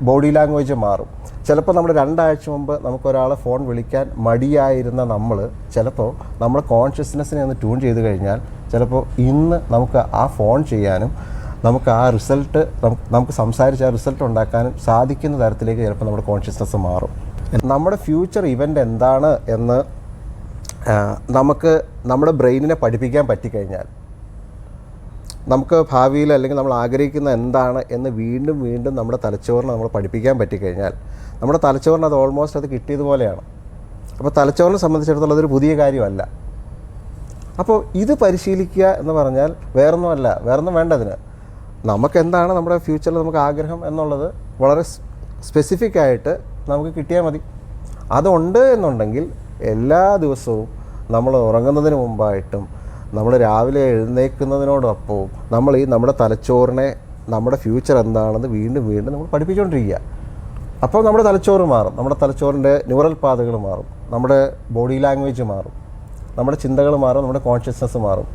ബോഡി ലാംഗ്വേജ് മാറും. ചിലപ്പോൾ നമ്മൾ 2 ആഴ്ച മുമ്പ് നമുക്കൊരാളെ ഫോൺ വിളിക്കാൻ മടിയായിരുന്ന നമ്മൾ ചിലപ്പോൾ നമ്മുടെ കോൺഷ്യസ്നെസ്സിനെ ഒന്ന് ട്യൂൺ ചെയ്ത് കഴിഞ്ഞാൽ ചിലപ്പോൾ ഇന്ന് നമുക്ക് ആ ഫോൺ ചെയ്യാനും നമുക്ക് ആ റിസൾട്ട് നമുക്ക് സംസാരിച്ച് ആ റിസൾട്ട് ഉണ്ടാക്കാനും സാധിക്കുന്ന തരത്തിലേക്ക് ചിലപ്പോൾ നമ്മുടെ കോൺഷ്യസ്നെസ് മാറും. നമ്മുടെ ഫ്യൂച്ചർ ഇവൻ്റ് എന്താണ് എന്ന് നമുക്ക് നമ്മുടെ ബ്രെയിനിനെ പഠിപ്പിക്കാൻ പറ്റിക്കഴിഞ്ഞാൽ, നമുക്ക് ഭാവിയിൽ അല്ലെങ്കിൽ നമ്മൾ ആഗ്രഹിക്കുന്ന എന്താണ് എന്ന് വീണ്ടും വീണ്ടും നമ്മുടെ തലച്ചോറിനെ നമ്മൾ പഠിപ്പിക്കാൻ പറ്റിക്കഴിഞ്ഞാൽ നമ്മുടെ തലച്ചോറിന് അത് ഓൾമോസ്റ്റ് അത് കിട്ടിയതുപോലെയാണ്. അപ്പോൾ തലച്ചോറിനെ സംബന്ധിച്ചിടത്തോളം അതൊരു പുതിയ കാര്യമല്ല. അപ്പോൾ ഇത് പരിശീലിക്കുക എന്ന് പറഞ്ഞാൽ വേറൊന്നും വേണ്ടതിന് നമുക്ക് എന്താണ് നമ്മുടെ ഫ്യൂച്ചറിൽ നമുക്ക് ആഗ്രഹം എന്നുള്ളത് വളരെ സ്പെസിഫിക് ആയിട്ട് നമുക്ക് കിട്ടിയാൽ മതി. അതുണ്ട് എന്നുണ്ടെങ്കിൽ എല്ലാ ദിവസവും നമ്മൾ ഉറങ്ങുന്നതിന് മുമ്പായിട്ടും നമ്മൾ രാവിലെ എഴുന്നേൽക്കുന്നതിനോടൊപ്പവും നമ്മൾ നമ്മുടെ തലച്ചോറിനെ നമ്മുടെ ഫ്യൂച്ചർ എന്താണെന്ന് വീണ്ടും വീണ്ടും നമ്മൾ പഠിപ്പിച്ചുകൊണ്ടിരിക്കുക. അപ്പോൾ നമ്മുടെ തലച്ചോറ് മാറും, നമ്മുടെ തലച്ചോറിൻ്റെ ന്യൂറൽ പാതകൾ മാറും, നമ്മുടെ ബോഡി ലാംഗ്വേജ് മാറും, നമ്മുടെ ചിന്തകൾ മാറും, നമ്മുടെ കോൺഷ്യസ്നെസ് മാറും,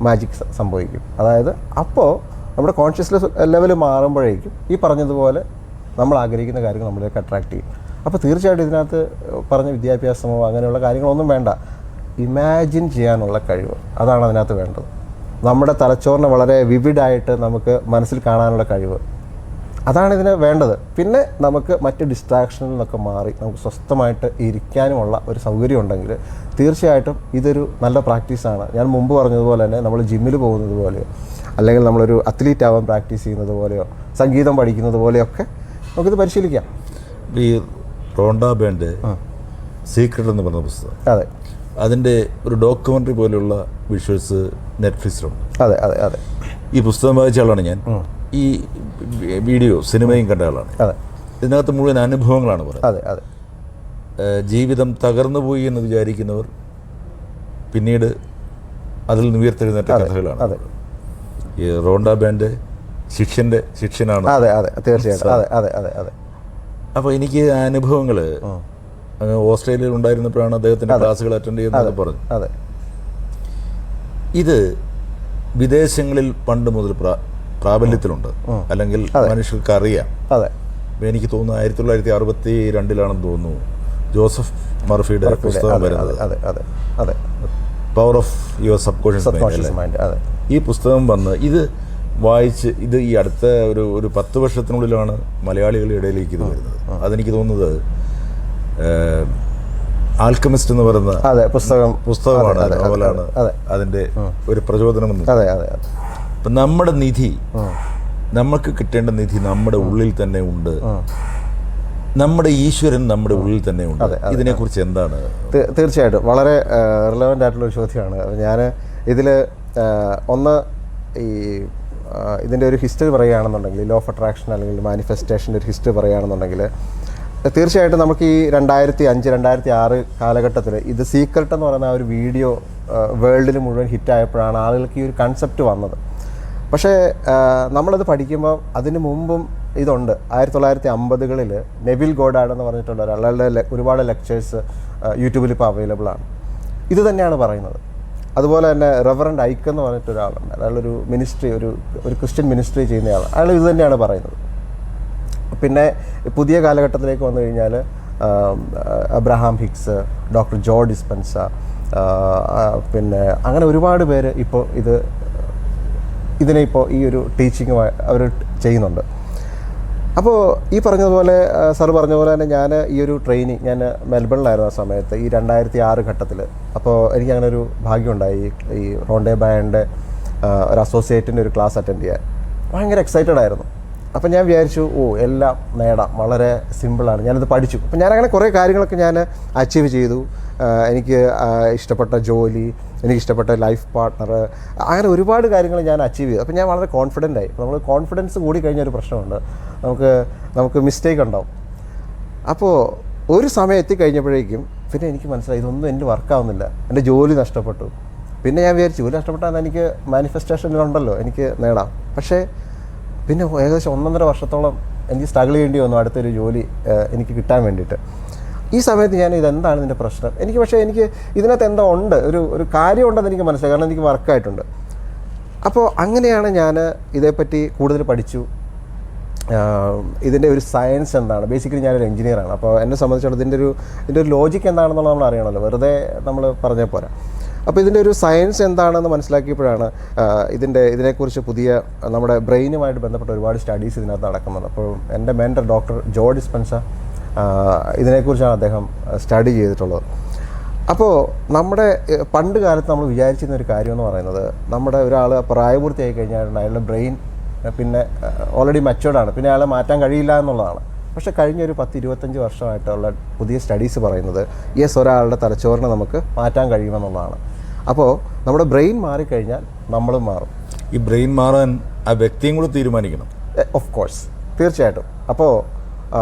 മാജിക് സംഭവിക്കും. അതായത് അപ്പോൾ നമ്മുടെ കോൺഷ്യസ്നെസ് ലെവൽ മാറുമ്പോഴേക്കും ഈ പറഞ്ഞതുപോലെ നമ്മൾ ആഗ്രഹിക്കുന്ന കാര്യങ്ങൾ നമ്മളിലേക്ക് അട്രാക്റ്റ് ചെയ്യും. അപ്പോൾ തീർച്ചയായിട്ടും ഇതിനകത്ത് പറഞ്ഞ വിദ്യാഭ്യാസമോ അങ്ങനെയുള്ള കാര്യങ്ങളൊന്നും വേണ്ട. ഇമാജിൻ ചെയ്യാനുള്ള കഴിവ്, അതാണ് അതിനകത്ത് വേണ്ടത്. നമ്മുടെ തലച്ചോറിനെ വളരെ വിവിഡായിട്ട് നമുക്ക് മനസ്സിൽ കാണാനുള്ള കഴിവ്, അതാണ് ഇതിന് വേണ്ടത്. പിന്നെ നമുക്ക് മറ്റ് ഡിസ്ട്രാക്ഷനിൽ നിന്നൊക്കെ മാറി നമുക്ക് സ്വസ്ഥമായിട്ട് ഇരിക്കാനുമുള്ള ഒരു സൗകര്യം ഉണ്ടെങ്കിൽ തീർച്ചയായിട്ടും ഇതൊരു നല്ല പ്രാക്ടീസാണ്. ഞാൻ മുമ്പ് പറഞ്ഞതുപോലെ തന്നെ നമ്മൾ ജിമ്മിൽ പോകുന്നത് പോലെയോ അല്ലെങ്കിൽ നമ്മളൊരു അത്ലീറ്റ് ആവാൻ പ്രാക്ടീസ് ചെയ്യുന്നത് പോലെയോ സംഗീതം പഠിക്കുന്നത് പോലെയൊക്കെ നമുക്കിത് പരിശീലിക്കാം. ഈ റോണ്ട ബാൻഡ് സീക്രട്ട് എന്ന് പറഞ്ഞ പുസ്തകം, അതെ, അതിൻ്റെ ഒരു ഡോക്യുമെൻ്ററി പോലെയുള്ള വിഷ്വൽസ് നെറ്റ്ഫ്ലിക്സിലുണ്ട്. അതെ അതെ അതെ ഈ പുസ്തകം വായിച്ച ആളാണ് ഞാൻ. ഈ വീഡിയോ സിനിമയും കണ്ട ആളാണ്. അതെ, ഇതിനകത്ത് മുഴുവൻ അനുഭവങ്ങളാണ് പറയുന്നത്. അതെ അതെ ജീവിതം തകർന്നു പോയി എന്ന് വിചാരിക്കുന്നവർ പിന്നീട് അതിൽ നിന്ന് ഉയർത്തെഴുന്നേറ്റ കഥകളാണ്. അതെ, ഈ റോണ്ട ബാൻഡ് ശിഷ്യനാണ്. അതെ അതെ തീർച്ചയായിട്ടും. അതെ അതെ അതെ അതെ അപ്പോൾ എനിക്ക് ആ അനുഭവങ്ങൾ ഓസ്ട്രേലിയയിൽ ഉണ്ടായിരുന്നപ്പോഴാണ് അദ്ദേഹത്തിൻ്റെ ക്ലാസ്സുകൾ അറ്റൻഡ് ചെയ്യുന്നത് പറഞ്ഞു. അതെ, ഇത് വിദേശങ്ങളിൽ പണ്ട് മുതൽ പ്രാബല്യത്തിലുണ്ട്, അല്ലെങ്കിൽ മനുഷ്യർക്ക് അറിയാം. അതെ, എനിക്ക് തോന്നുന്നു 1962 തോന്നുന്നു ജോസഫ് മർഫിയുടെ പുസ്തകം വരുന്നത്, power of your subconscious mind. ഈ പുസ്തകം വന്ന് ഇത് വായിച്ച് ഇത് ഈ അടുത്ത ഒരു 10 വർഷത്തിനുള്ളിലാണ് മലയാളികളുടെ ഇടയിലേക്ക് ഇത് വരുന്നത്. അതെനിക്ക് തോന്നുന്നത് ആൽക്കമിസ്റ്റ് എന്ന് പറയുന്ന പുസ്തകമാണ്, നോവലാണ് അതിൻ്റെ ഒരു പ്രചോദനമെന്ന്. അപ്പം നമ്മുടെ നിധി, നമുക്ക് കിട്ടേണ്ട നിധി നമ്മുടെ ഉള്ളിൽ തന്നെ ഉണ്ട്, നമ്മുടെ ഈശ്വരൻ നമ്മുടെ ഉള്ളിൽ തന്നെ ഉണ്ട്. ഇതിനെക്കുറിച്ച് എന്താണ്? തീർച്ചയായിട്ടും വളരെ റിലവൻ്റ് ആയിട്ടുള്ളൊരു ചോദ്യമാണ്. ഞാൻ ഇതിൽ ഒന്ന് ഇതിൻ്റെ ഒരു ഹിസ്റ്ററി പറയുകയാണെന്നുണ്ടെങ്കിൽ, ലോ ഓഫ് അട്രാക്ഷൻ അല്ലെങ്കിൽ മാനിഫെസ്റ്റേഷൻ്റെ ഒരു ഹിസ്റ്ററി പറയുകയാണെന്നുണ്ടെങ്കിൽ തീർച്ചയായിട്ടും നമുക്ക് ഈ 2005, 2006 കാലഘട്ടത്തിൽ ഇത് സീക്രട്ട് എന്ന് പറയുന്ന ആ ഒരു വീഡിയോ വേൾഡിൽ മുഴുവൻ ഹിറ്റായപ്പോഴാണ് ആളുകൾക്ക് ഈ ഒരു കൺസെപ്റ്റ് വന്നത്. പക്ഷേ നമ്മളത് പഠിക്കുമ്പോൾ അതിന് മുമ്പും ഇതുണ്ട്. 1950കളിൽ നെവിൽ ഗോഡാർഡ് എന്ന് പറഞ്ഞിട്ടുള്ള ഒരാളുടെ ഒരുപാട് ലെക്ചേഴ്സ് യൂട്യൂബിൽ ഇപ്പോൾ അവൈലബിൾ ആണ്. ഇത് തന്നെയാണ് പറയുന്നത്. അതുപോലെ തന്നെ റെവറൻഡ് ഐക്ക് എന്ന് പറഞ്ഞിട്ട് ഒരാളുണ്ട്. അയാളൊരു മിനിസ്ട്രി, ഒരു ക്രിസ്ത്യൻ മിനിസ്ട്രി ചെയ്യുന്നയാൾ. അയാൾ ഇത് തന്നെയാണ് പറയുന്നത്. പിന്നെ പുതിയ കാലഘട്ടത്തിലേക്ക് വന്നു കഴിഞ്ഞാൽ അബ്രഹാം ഹിക്സ്, ഡോക്ടർ ജോ ഡിസ്പെൻസ, പിന്നെ അങ്ങനെ ഒരുപാട് പേര് ഇപ്പോൾ ഇതിനെ ഇപ്പോൾ ഈ ഒരു ടീച്ചിങ് അവർ ചെയ്യുന്നുണ്ട്. അപ്പോൾ ഈ പറഞ്ഞതുപോലെ സാർ പറഞ്ഞ പോലെ തന്നെ ഞാൻ ഈ ഒരു ട്രെയിനിങ് ഞാൻ മെൽബണിലായിരുന്നു ആ സമയത്ത്, ഈ 2006 ഘട്ടത്തിൽ. അപ്പോൾ എനിക്കങ്ങനെ ഒരു ഭാഗ്യമുണ്ടായി ഈ റോണ്ടെ ബാൻഡ് ഒരു അസോസിയേറ്റിൻ്റെ ഒരു ക്ലാസ് അറ്റൻഡ് ചെയ്യാൻ. ഭയങ്കര എക്സൈറ്റഡ് ആയിരുന്നു. അപ്പം ഞാൻ വിചാരിച്ചു എല്ലാം നേടാം, വളരെ സിമ്പിളാണ്. ഞാനത് പഠിച്ചു. അപ്പം ഞാനങ്ങനെ കുറേ കാര്യങ്ങളൊക്കെ ഞാൻ അച്ചീവ് ചെയ്തു. എനിക്ക് ഇഷ്ടപ്പെട്ട ജോലി, എനിക്കിഷ്ടപ്പെട്ട ലൈഫ് പാർട്ട്ണർ, അങ്ങനെ ഒരുപാട് കാര്യങ്ങൾ ഞാൻ അച്ചീവ് ചെയ്തു. അപ്പം ഞാൻ വളരെ കോൺഫിഡൻ്റ് ആയി. നമ്മൾ കോൺഫിഡൻസ് കൂടി കഴിഞ്ഞൊരു പ്രശ്നമുണ്ട്, നമുക്ക് മിസ്റ്റേക്ക് ഉണ്ടാവും. അപ്പോൾ ഒരു സമയം എത്തിക്കഴിഞ്ഞപ്പോഴേക്കും പിന്നെ എനിക്ക് മനസ്സിലായി ഇതൊന്നും എൻ്റെ വർക്കാവുന്നില്ല, എൻ്റെ ജോലി നഷ്ടപ്പെട്ടു. പിന്നെ ഞാൻ വിചാരിച്ചു ജോലി നഷ്ടപ്പെട്ടാൽ എനിക്ക് മാനിഫെസ്റ്റേഷനിലുണ്ടല്ലോ, എനിക്ക് നേടാം. പക്ഷേ പിന്നെ ഏകദേശം 1.5 വർഷത്തോളം എനിക്ക് സ്ട്രഗിൾ ചെയ്യേണ്ടി വന്നു അടുത്തൊരു ജോലി എനിക്ക് കിട്ടാൻ വേണ്ടിയിട്ട്. ഈ സമയത്ത് ഞാൻ ഇതെന്താണ് ഇതിൻ്റെ പ്രശ്നം, എനിക്ക് ഇതിനകത്ത് എന്തോ ഉണ്ട്, ഒരു കാര്യമുണ്ടെന്ന് എനിക്ക് മനസ്സിലായി. കാരണം എനിക്ക് വർക്കായിട്ടുണ്ട്. അപ്പോൾ അങ്ങനെയാണ് ഞാൻ ഇതേപ്പറ്റി കൂടുതൽ പഠിച്ചു. ഇതിൻ്റെ ഒരു സയൻസ് എന്താണ്, ബേസിക്കലി ഞാനൊരു എഞ്ചിനീയറാണ്. അപ്പോൾ എന്നെ സംബന്ധിച്ചിടത്തോളം ഇതിൻ്റെ ഒരു ലോജിക്ക് എന്താണെന്നുള്ളത് നമ്മൾ അറിയണമല്ലോ, വെറുതെ നമ്മൾ പറഞ്ഞാൽ പോരാ. അപ്പോൾ ഇതിൻ്റെ ഒരു സയൻസ് എന്താണെന്ന് മനസ്സിലാക്കിയപ്പോഴാണ് ഇതിനെക്കുറിച്ച് പുതിയ നമ്മുടെ ബ്രെയിനുമായിട്ട് ബന്ധപ്പെട്ട ഒരുപാട് സ്റ്റഡീസ് ഇതിനകത്ത് നടക്കുന്നത്. അപ്പോൾ എൻ്റെ മെൻറ്റർ ഡോക്ടർ ജോ ഡിസ്പെൻസ ഇതിനെക്കുറിച്ചാണ് അദ്ദേഹം സ്റ്റഡി ചെയ്തിട്ടുള്ളത്. അപ്പോൾ നമ്മുടെ പണ്ട് കാലത്ത് നമ്മൾ വിചാരിച്ചിരുന്ന ഒരു കാര്യമെന്ന് പറയുന്നത്, നമ്മുടെ ഒരാൾ പ്രായപൂർത്തിയായി കഴിഞ്ഞാൽ അയാളുടെ ബ്രെയിൻ പിന്നെ ഓൾറെഡി മച്ചുവേർഡാണ്, പിന്നെ അയാളെ മാറ്റാൻ കഴിയില്ല എന്നുള്ളതാണ്. പക്ഷേ കഴിഞ്ഞൊരു 10-25 വർഷമായിട്ടുള്ള പുതിയ സ്റ്റഡീസ് പറയുന്നത് ഒരാളുടെ തലച്ചോറിനെ നമുക്ക് മാറ്റാൻ കഴിയുമെന്നുള്ളതാണ്. അപ്പോൾ നമ്മുടെ ബ്രെയിൻ മാറിക്കഴിഞ്ഞാൽ നമ്മളും മാറും. ഈ ബ്രെയിൻ മാറാൻ ആ വ്യക്തിയും കൂടി തീരുമാനിക്കണം. ഓഫ് കോഴ്സ്, തീർച്ചയായിട്ടും. അപ്പോൾ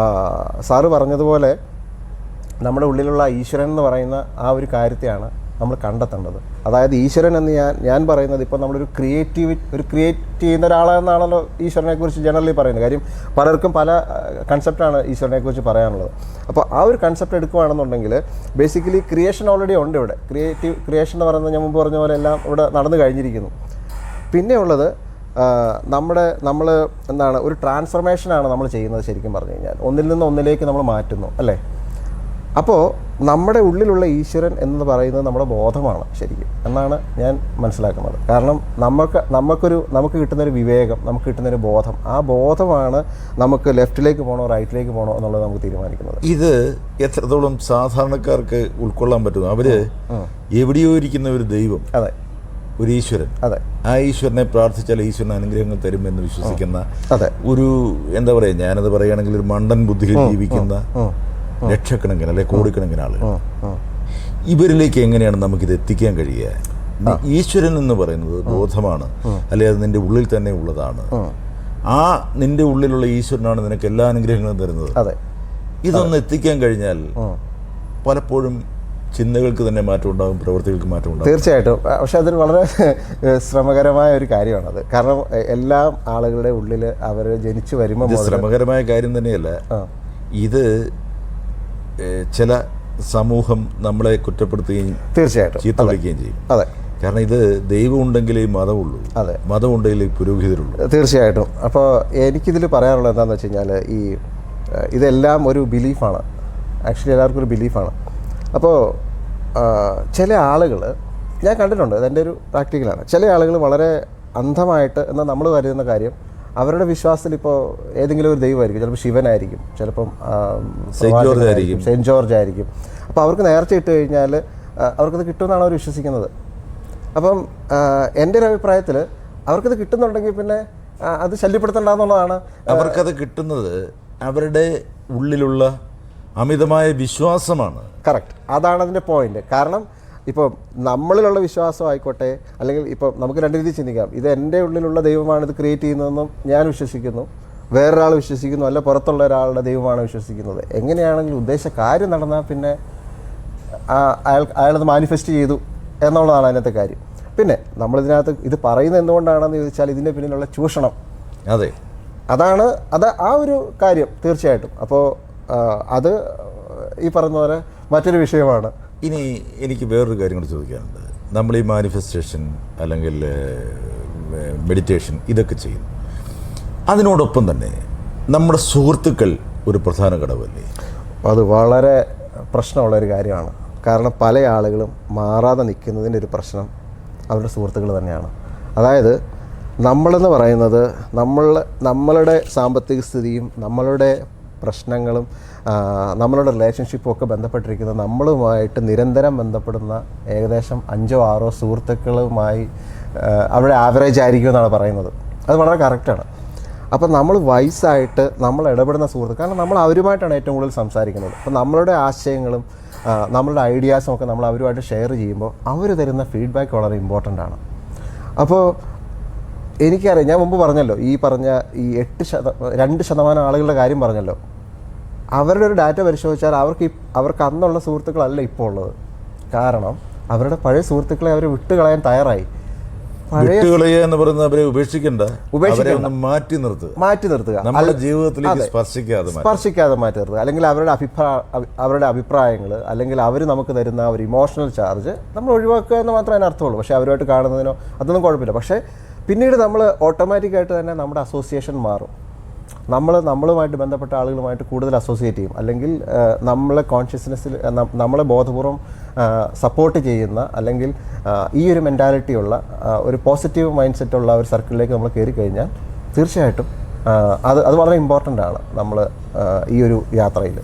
സാറ് പറഞ്ഞതുപോലെ നമ്മുടെ ഉള്ളിലുള്ള ഈശ്വരൻ എന്ന് പറയുന്ന ആ ഒരു കാര്യത്തെയാണ് നമ്മൾ കണ്ടെത്തേണ്ടത്. അതായത് ഈശ്വരൻ എന്ന് ഞാൻ പറയുന്നത്, ഇപ്പോൾ നമ്മളൊരു ക്രിയേറ്റ് ചെയ്യുന്ന ഒരാളെന്നാണല്ലോ ഈശ്വരനെക്കുറിച്ച് ജനറലി പറയുന്നത്. കാര്യം പലർക്കും പല കൺസെപ്റ്റാണ് ഈശ്വരനെക്കുറിച്ച് പറയാനുള്ളത്. അപ്പോൾ ആ ഒരു കൺസെപ്റ്റ് എടുക്കുകയാണെന്നുണ്ടെങ്കിൽ ബേസിക്കലി ക്രിയേഷൻ ഓൾറെഡി ഉണ്ട് ഇവിടെ. ക്രിയേഷൻ എന്ന് പറയുന്നത് ഞാൻ മുമ്പ് പറഞ്ഞ പോലെ എല്ലാം ഇവിടെ നടന്നു കഴിഞ്ഞിരിക്കുന്നു. പിന്നെ ഉള്ളത് നമ്മൾ എന്താണ്, ഒരു ട്രാൻസ്ഫർമേഷനാണ് നമ്മൾ ചെയ്യുന്നത്. ശരിക്കും പറഞ്ഞു കഴിഞ്ഞാൽ ഒന്നിൽ നിന്ന് ഒന്നിലേക്ക് നമ്മൾ മാറ്റുന്നു, അല്ലേ? അപ്പോൾ നമ്മുടെ ഉള്ളിലുള്ള ഈശ്വരൻ എന്ന് പറയുന്നത് നമ്മുടെ ബോധമാണ് ശരിക്കും എന്നാണ് ഞാൻ മനസ്സിലാക്കുന്നത്. കാരണം നമുക്ക് കിട്ടുന്നൊരു വിവേകം, നമുക്ക് കിട്ടുന്നൊരു ബോധം, ആ ബോധമാണ് നമുക്ക് ലെഫ്റ്റിലേക്ക് പോകണോ റൈറ്റിലേക്ക് പോകണോ എന്നുള്ളത് നമുക്ക് തീരുമാനിക്കുന്നത്. ഇത് എത്രത്തോളം സാധാരണക്കാർക്ക് ഉൾക്കൊള്ളാൻ പറ്റും? അവർ എവിടെയോ ഇരിക്കുന്ന ഒരു ദൈവം, അതെ, ഒരു ഈശ്വരൻ, അതെ, ആ ഈശ്വരനെ പ്രാർത്ഥിച്ചാൽ ഈശ്വരൻ അനുഗ്രഹങ്ങൾ തരുമെന്ന് വിശ്വസിക്കുന്ന അതെ ഒരു, എന്താ പറയുക, ഞാനത് പറയുകയാണെങ്കിൽ ഒരു മണ്ടൻ ബുദ്ധിയിൽ ജീവിക്കുന്ന ലക്ഷക്കണക്കിന് അല്ലെ കോടിക്കണക്കിന് ആളുകൾ, ഇവരിലേക്ക് എങ്ങനെയാണ് നമുക്കിത് എത്തിക്കാൻ കഴിയുക? ഈശ്വരൻ എന്ന് പറയുന്നത് ബോധമാണ്, അല്ലെ അത് നിന്റെ ഉള്ളിൽ തന്നെ ഉള്ളതാണ്. ആ നിന്റെ ഉള്ളിലുള്ള ഈശ്വരനാണ് നിനക്ക് എല്ലാ അനുഗ്രഹങ്ങളും തരുന്നത്. ഇതൊന്ന് എത്തിക്കാൻ കഴിഞ്ഞാൽ പലപ്പോഴും ചിന്തകൾക്ക് തന്നെ മാറ്റം ഉണ്ടാകും, പ്രവൃത്തികൾക്ക് മാറ്റം ഉണ്ടാകും. തീർച്ചയായിട്ടും. പക്ഷെ അതൊരു വളരെ ശ്രമകരമായ ഒരു കാര്യമാണത്. കാരണം എല്ലാ ആളുകളുടെ ഉള്ളിൽ അവർ ജനിച്ചു വരുമ്പോൾ ശ്രമകരമായ കാര്യം തന്നെയല്ല, ഇത് ചില സമൂഹം നമ്മളെ കുറ്റപ്പെടുത്തുകയും തീർച്ചയായിട്ടും ചീത്ത വിളിക്കുകയും ചെയ്യും. അതെ, കാരണം ഇത് ദൈവം ഉണ്ടെങ്കിലേ മതമുള്ളൂ, അതെ, മതം ഉണ്ടെങ്കിലേ പുരോഹിതരുള്ളൂ. തീർച്ചയായിട്ടും. അപ്പോൾ എനിക്കിതിൽ പറയാനുള്ളത് എന്താണെന്ന് വെച്ച് കഴിഞ്ഞാൽ, ഇതെല്ലാം ഒരു ബിലീഫാണ്. ആക്ച്വലി എല്ലാവർക്കും ഒരു ബിലീഫാണ്. അപ്പോൾ ചില ആളുകൾ ഞാൻ കണ്ടിട്ടുണ്ട്, ഇതെൻ്റെ ഒരു പ്രാക്ടിക്കലാണ്. ചില ആളുകൾ വളരെ അന്ധമായിട്ട് എന്നാൽ നമ്മൾ കരുതുന്ന കാര്യം, അവരുടെ വിശ്വാസത്തിൽ ഇപ്പോൾ ഏതെങ്കിലും ഒരു ദൈവമായിരിക്കും, ചിലപ്പോൾ ശിവനായിരിക്കും, ചിലപ്പം സെയിൻറ്റ് ജോർജ് ആയിരിക്കും. അപ്പോൾ അവർക്ക് നേർച്ച ഇട്ട് കഴിഞ്ഞാൽ അവർക്കത് കിട്ടുമെന്നാണ് അവർ വിശ്വസിക്കുന്നത്. അപ്പം എൻ്റെ ഒരു അഭിപ്രായത്തിൽ അവർക്കത് കിട്ടുന്നുണ്ടെങ്കിൽ പിന്നെ അത് ശല്യപ്പെടുത്തണ്ടെന്നുള്ളതാണ്. അവർക്കത് കിട്ടുന്നത് അവരുടെ ഉള്ളിലുള്ള അമിതമായ വിശ്വാസമാണ്. കറക്റ്റ്, അതാണ് അതിൻ്റെ പോയിന്റ്. കാരണം ഇപ്പോൾ നമ്മളിലുള്ള വിശ്വാസം ആയിക്കോട്ടെ, അല്ലെങ്കിൽ ഇപ്പോൾ നമുക്ക് രണ്ട് രീതിയിൽ ചിന്തിക്കാം. ഇത് എൻ്റെ ഉള്ളിലുള്ള ദൈവമാണ് ഇത് ക്രിയേറ്റ് ചെയ്യുന്നതെന്നും ഞാൻ വിശ്വസിക്കുന്നു, വേറൊരാൾ വിശ്വസിക്കുന്നു, അല്ല പുറത്തുള്ള ഒരാളുടെ ദൈവമാണ് വിശ്വസിക്കുന്നത്. എങ്ങനെയാണെങ്കിലും ഉദ്ദേശ കാര്യം നടന്നാൽ പിന്നെ അയാളത് മാനിഫെസ്റ്റ് ചെയ്തു എന്നുള്ളതാണ് അതിനകത്തെ കാര്യം. പിന്നെ നമ്മളിതിനകത്ത് ഇത് പറയുന്നത് എന്തുകൊണ്ടാണെന്ന് ചോദിച്ചാൽ ഇതിൻ്റെ പിന്നിലുള്ള ചൂഷണം, അതെ, അതാണ് ആ ഒരു കാര്യം തീർച്ചയായിട്ടും. അപ്പോൾ അത് ഈ പറഞ്ഞ പോലെ മറ്റൊരു വിഷയമാണ്. ഇനി എനിക്ക് വേറൊരു കാര്യം കൂടി ചോദിക്കാനുണ്ട്. നമ്മൾ ഈ മാനിഫെസ്റ്റേഷൻ അല്ലെങ്കിൽ മെഡിറ്റേഷൻ ഇതൊക്കെ ചെയ്യും, അതിനോടൊപ്പം തന്നെ നമ്മുടെ സുഹൃത്തുക്കൾ ഒരു പ്രധാന ഘടകമല്ലേ? അത് വളരെ പ്രശ്നമുള്ളൊരു കാര്യമാണ്. കാരണം പല ആളുകളും മാറാതെ നിൽക്കുന്നതിൻ്റെ ഒരു പ്രശ്നം അവരുടെ സുഹൃത്തുക്കൾ തന്നെയാണ്. അതായത് നമ്മളെന്ന് പറയുന്നത് നമ്മളുടെ സാമ്പത്തിക സ്ഥിതിയും നമ്മളുടെ പ്രശ്നങ്ങളും നമ്മളുടെ റിലേഷൻഷിപ്പും ഒക്കെ ബന്ധപ്പെട്ടിരിക്കുന്നത് നമ്മളുമായിട്ട് നിരന്തരം ബന്ധപ്പെടുന്ന ഏകദേശം 5-6 സുഹൃത്തുക്കളുമായി അവിടെ ആവറേജ് ആയിരിക്കും എന്നാണ് പറയുന്നത്. അത് വളരെ കറക്റ്റാണ്. അപ്പം നമ്മൾ വയസ്സായിട്ട് നമ്മൾ ഇടപെടുന്ന സുഹൃത്തുക്കൾ, കാരണം നമ്മൾ അവരുമായിട്ടാണ് ഏറ്റവും കൂടുതൽ സംസാരിക്കുന്നത്. അപ്പം നമ്മളുടെ ആശയങ്ങളും നമ്മളുടെ ഐഡിയാസും ഒക്കെ നമ്മൾ അവരുമായിട്ട് ഷെയർ ചെയ്യുമ്പോൾ അവർ തരുന്ന ഫീഡ്ബാക്ക് വളരെ ഇമ്പോർട്ടൻ്റ് ആണ്. അപ്പോൾ എനിക്കറിയാം, ഞാൻ മുമ്പ് പറഞ്ഞല്ലോ, ഈ പറഞ്ഞ ഈ 2% ആളുകളുടെ കാര്യം പറഞ്ഞല്ലോ, അവരുടെ ഒരു ഡാറ്റ പരിശോധിച്ചാൽ അവർക്ക് അന്നുള്ള സുഹൃത്തുക്കളല്ല ഇപ്പോൾ ഉള്ളത്. കാരണം അവരുടെ പഴയ സുഹൃത്തുക്കളെ അവർ വിട്ടുകളയാൻ തയ്യാറായി. എന്ന് പറയുന്നത് അവരെ ഉപേക്ഷിക്കണ്ട, മാറ്റി നിർത്തുക, നമ്മുടെ ജീവിതത്തിലേക്ക് സ്പർശിക്കാതെ മാറ്റി നിർത്തുക. അല്ലെങ്കിൽ അവരുടെ അഭിപ്രായങ്ങൾ, അല്ലെങ്കിൽ അവർ നമുക്ക് തരുന്ന ഒരു ഇമോഷണൽ ചാർജ് നമ്മൾ ഒഴിവാക്കുക എന്ന് മാത്രമേ അതിന് അർത്ഥമുള്ളൂ. പക്ഷേ അവരുമായിട്ട് കാണുന്നതിനോ അതൊന്നും കുഴപ്പമില്ല. പക്ഷേ പിന്നീട് നമ്മൾ ഓട്ടോമാറ്റിക്കായിട്ട് തന്നെ നമ്മുടെ അസോസിയേഷൻ മാറും. നമ്മളുമായിട്ട് ബന്ധപ്പെട്ട ആളുകളുമായിട്ട് കൂടുതൽ അസോസിയേറ്റ് ചെയ്യും. അല്ലെങ്കിൽ നമ്മളെ കോൺഷ്യസ്നെസ്സിൽ നമ്മളെ ബോധപൂർവം സപ്പോർട്ട് ചെയ്യുന്ന അല്ലെങ്കിൽ ഈ ഒരു മെൻറ്റാലിറ്റിയുള്ള ഒരു പോസിറ്റീവ് മൈൻഡ് സെറ്റുള്ള ഒരു സർക്കിളിലേക്ക് നമ്മൾ കയറി കഴിഞ്ഞാൽ തീർച്ചയായിട്ടും അത് വളരെ ഇമ്പോർട്ടൻ്റ് ആണ് നമ്മൾ ഈ ഒരു യാത്രയിൽ.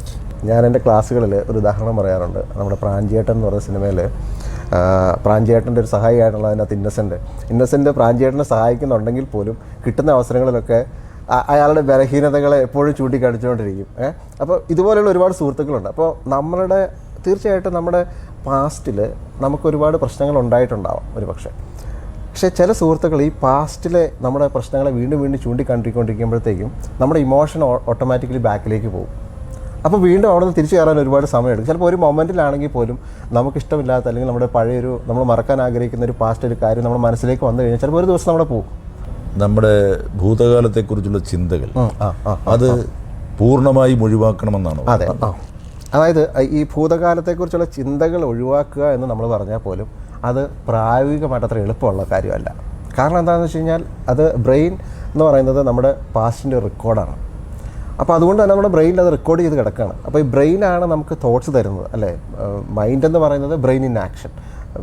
ഞാൻ എൻ്റെ ക്ലാസ്സുകളിൽ ഒരു ഉദാഹരണം പറയാറുണ്ട്. നമ്മുടെ പ്രാഞ്ചിയേട്ടൻ എന്ന് പറയുന്ന സിനിമയിൽ പ്രാഞ്ചിയേട്ടൻ്റെ ഒരു സഹായിയായിട്ടുള്ള അതിനകത്ത് ഇന്നസെൻ്റ് പ്രാഞ്ചിയേട്ടനെ സഹായിക്കുന്നുണ്ടെങ്കിൽ പോലും കിട്ടുന്ന അവസരങ്ങളിലൊക്കെ അയാളുടെ ബലഹീനതകളെ എപ്പോഴും ചൂണ്ടിക്കാണിച്ചുകൊണ്ടിരിക്കും. അപ്പോൾ ഇതുപോലെയുള്ള ഒരുപാട് സുഹൃത്തുക്കളുണ്ട്. അപ്പോൾ തീർച്ചയായിട്ടും നമ്മുടെ പാസ്റ്റിൽ നമുക്ക് ഒരുപാട് പ്രശ്നങ്ങൾ ഉണ്ടായിട്ടുണ്ടാവാം ഒരു പക്ഷേ ചില സുഹൃത്തുക്കൾ ഈ പാസ്റ്റിലെ നമ്മുടെ പ്രശ്നങ്ങളെ വീണ്ടും വീണ്ടും ചൂണ്ടിക്കാണിക്കൊണ്ടിരിക്കുമ്പോഴത്തേക്കും നമ്മുടെ ഇമോഷൻ ഓട്ടോമാറ്റിക്കലി ബാക്കിലേക്ക് പോകും. അപ്പോൾ വീണ്ടും അവിടെ നിന്ന് തിരിച്ചു കയറാൻ ഒരുപാട് സമയമെടുക്കും. ചിലപ്പോൾ ഒരു മൊമെൻറ്റിലാണെങ്കിൽ പോലും നമുക്കിഷ്ടമില്ലാത്ത അല്ലെങ്കിൽ നമ്മുടെ നമ്മൾ മറക്കാൻ ആഗ്രഹിക്കുന്ന ഒരു പാസ്റ്റ് ഒരു കാര്യം നമ്മുടെ മനസ്സിലേക്ക് വന്നു കഴിഞ്ഞാൽ ചിലപ്പോൾ ഒരു ദിവസം നമ്മുടെ പോകും. നമ്മുടെ ഭൂതകാലത്തെക്കുറിച്ചുള്ള ചിന്തകൾ അത് പൂർണ്ണമായും ഒഴിവാക്കണമെന്നാണ്. അതെ. അതായത് ഈ ഭൂതകാലത്തെക്കുറിച്ചുള്ള ചിന്തകൾ ഒഴിവാക്കുക എന്ന് നമ്മൾ പറഞ്ഞാൽ പോലും അത് പ്രായോഗികമായിട്ട് അത്ര എളുപ്പമുള്ള കാര്യമല്ല. കാരണം എന്താണെന്ന് വെച്ച് കഴിഞ്ഞാൽ അത് ബ്രെയിൻ എന്ന് പറയുന്നത് നമ്മുടെ പാസ്റ്റിൻ്റെ റെക്കോർഡാണ്. അപ്പോൾ അതുകൊണ്ട് തന്നെ നമ്മുടെ ബ്രെയിനിൽ അത് റെക്കോർഡ് ചെയ്ത് കിടക്കുകയാണ്. അപ്പോൾ ഈ ബ്രെയിനാണ് നമുക്ക് തോട്ട്സ് തരുന്നത്, അല്ലേ? മൈൻഡ് എന്ന് പറയുന്നത് ബ്രെയിൻ ഇൻ ആക്ഷൻ.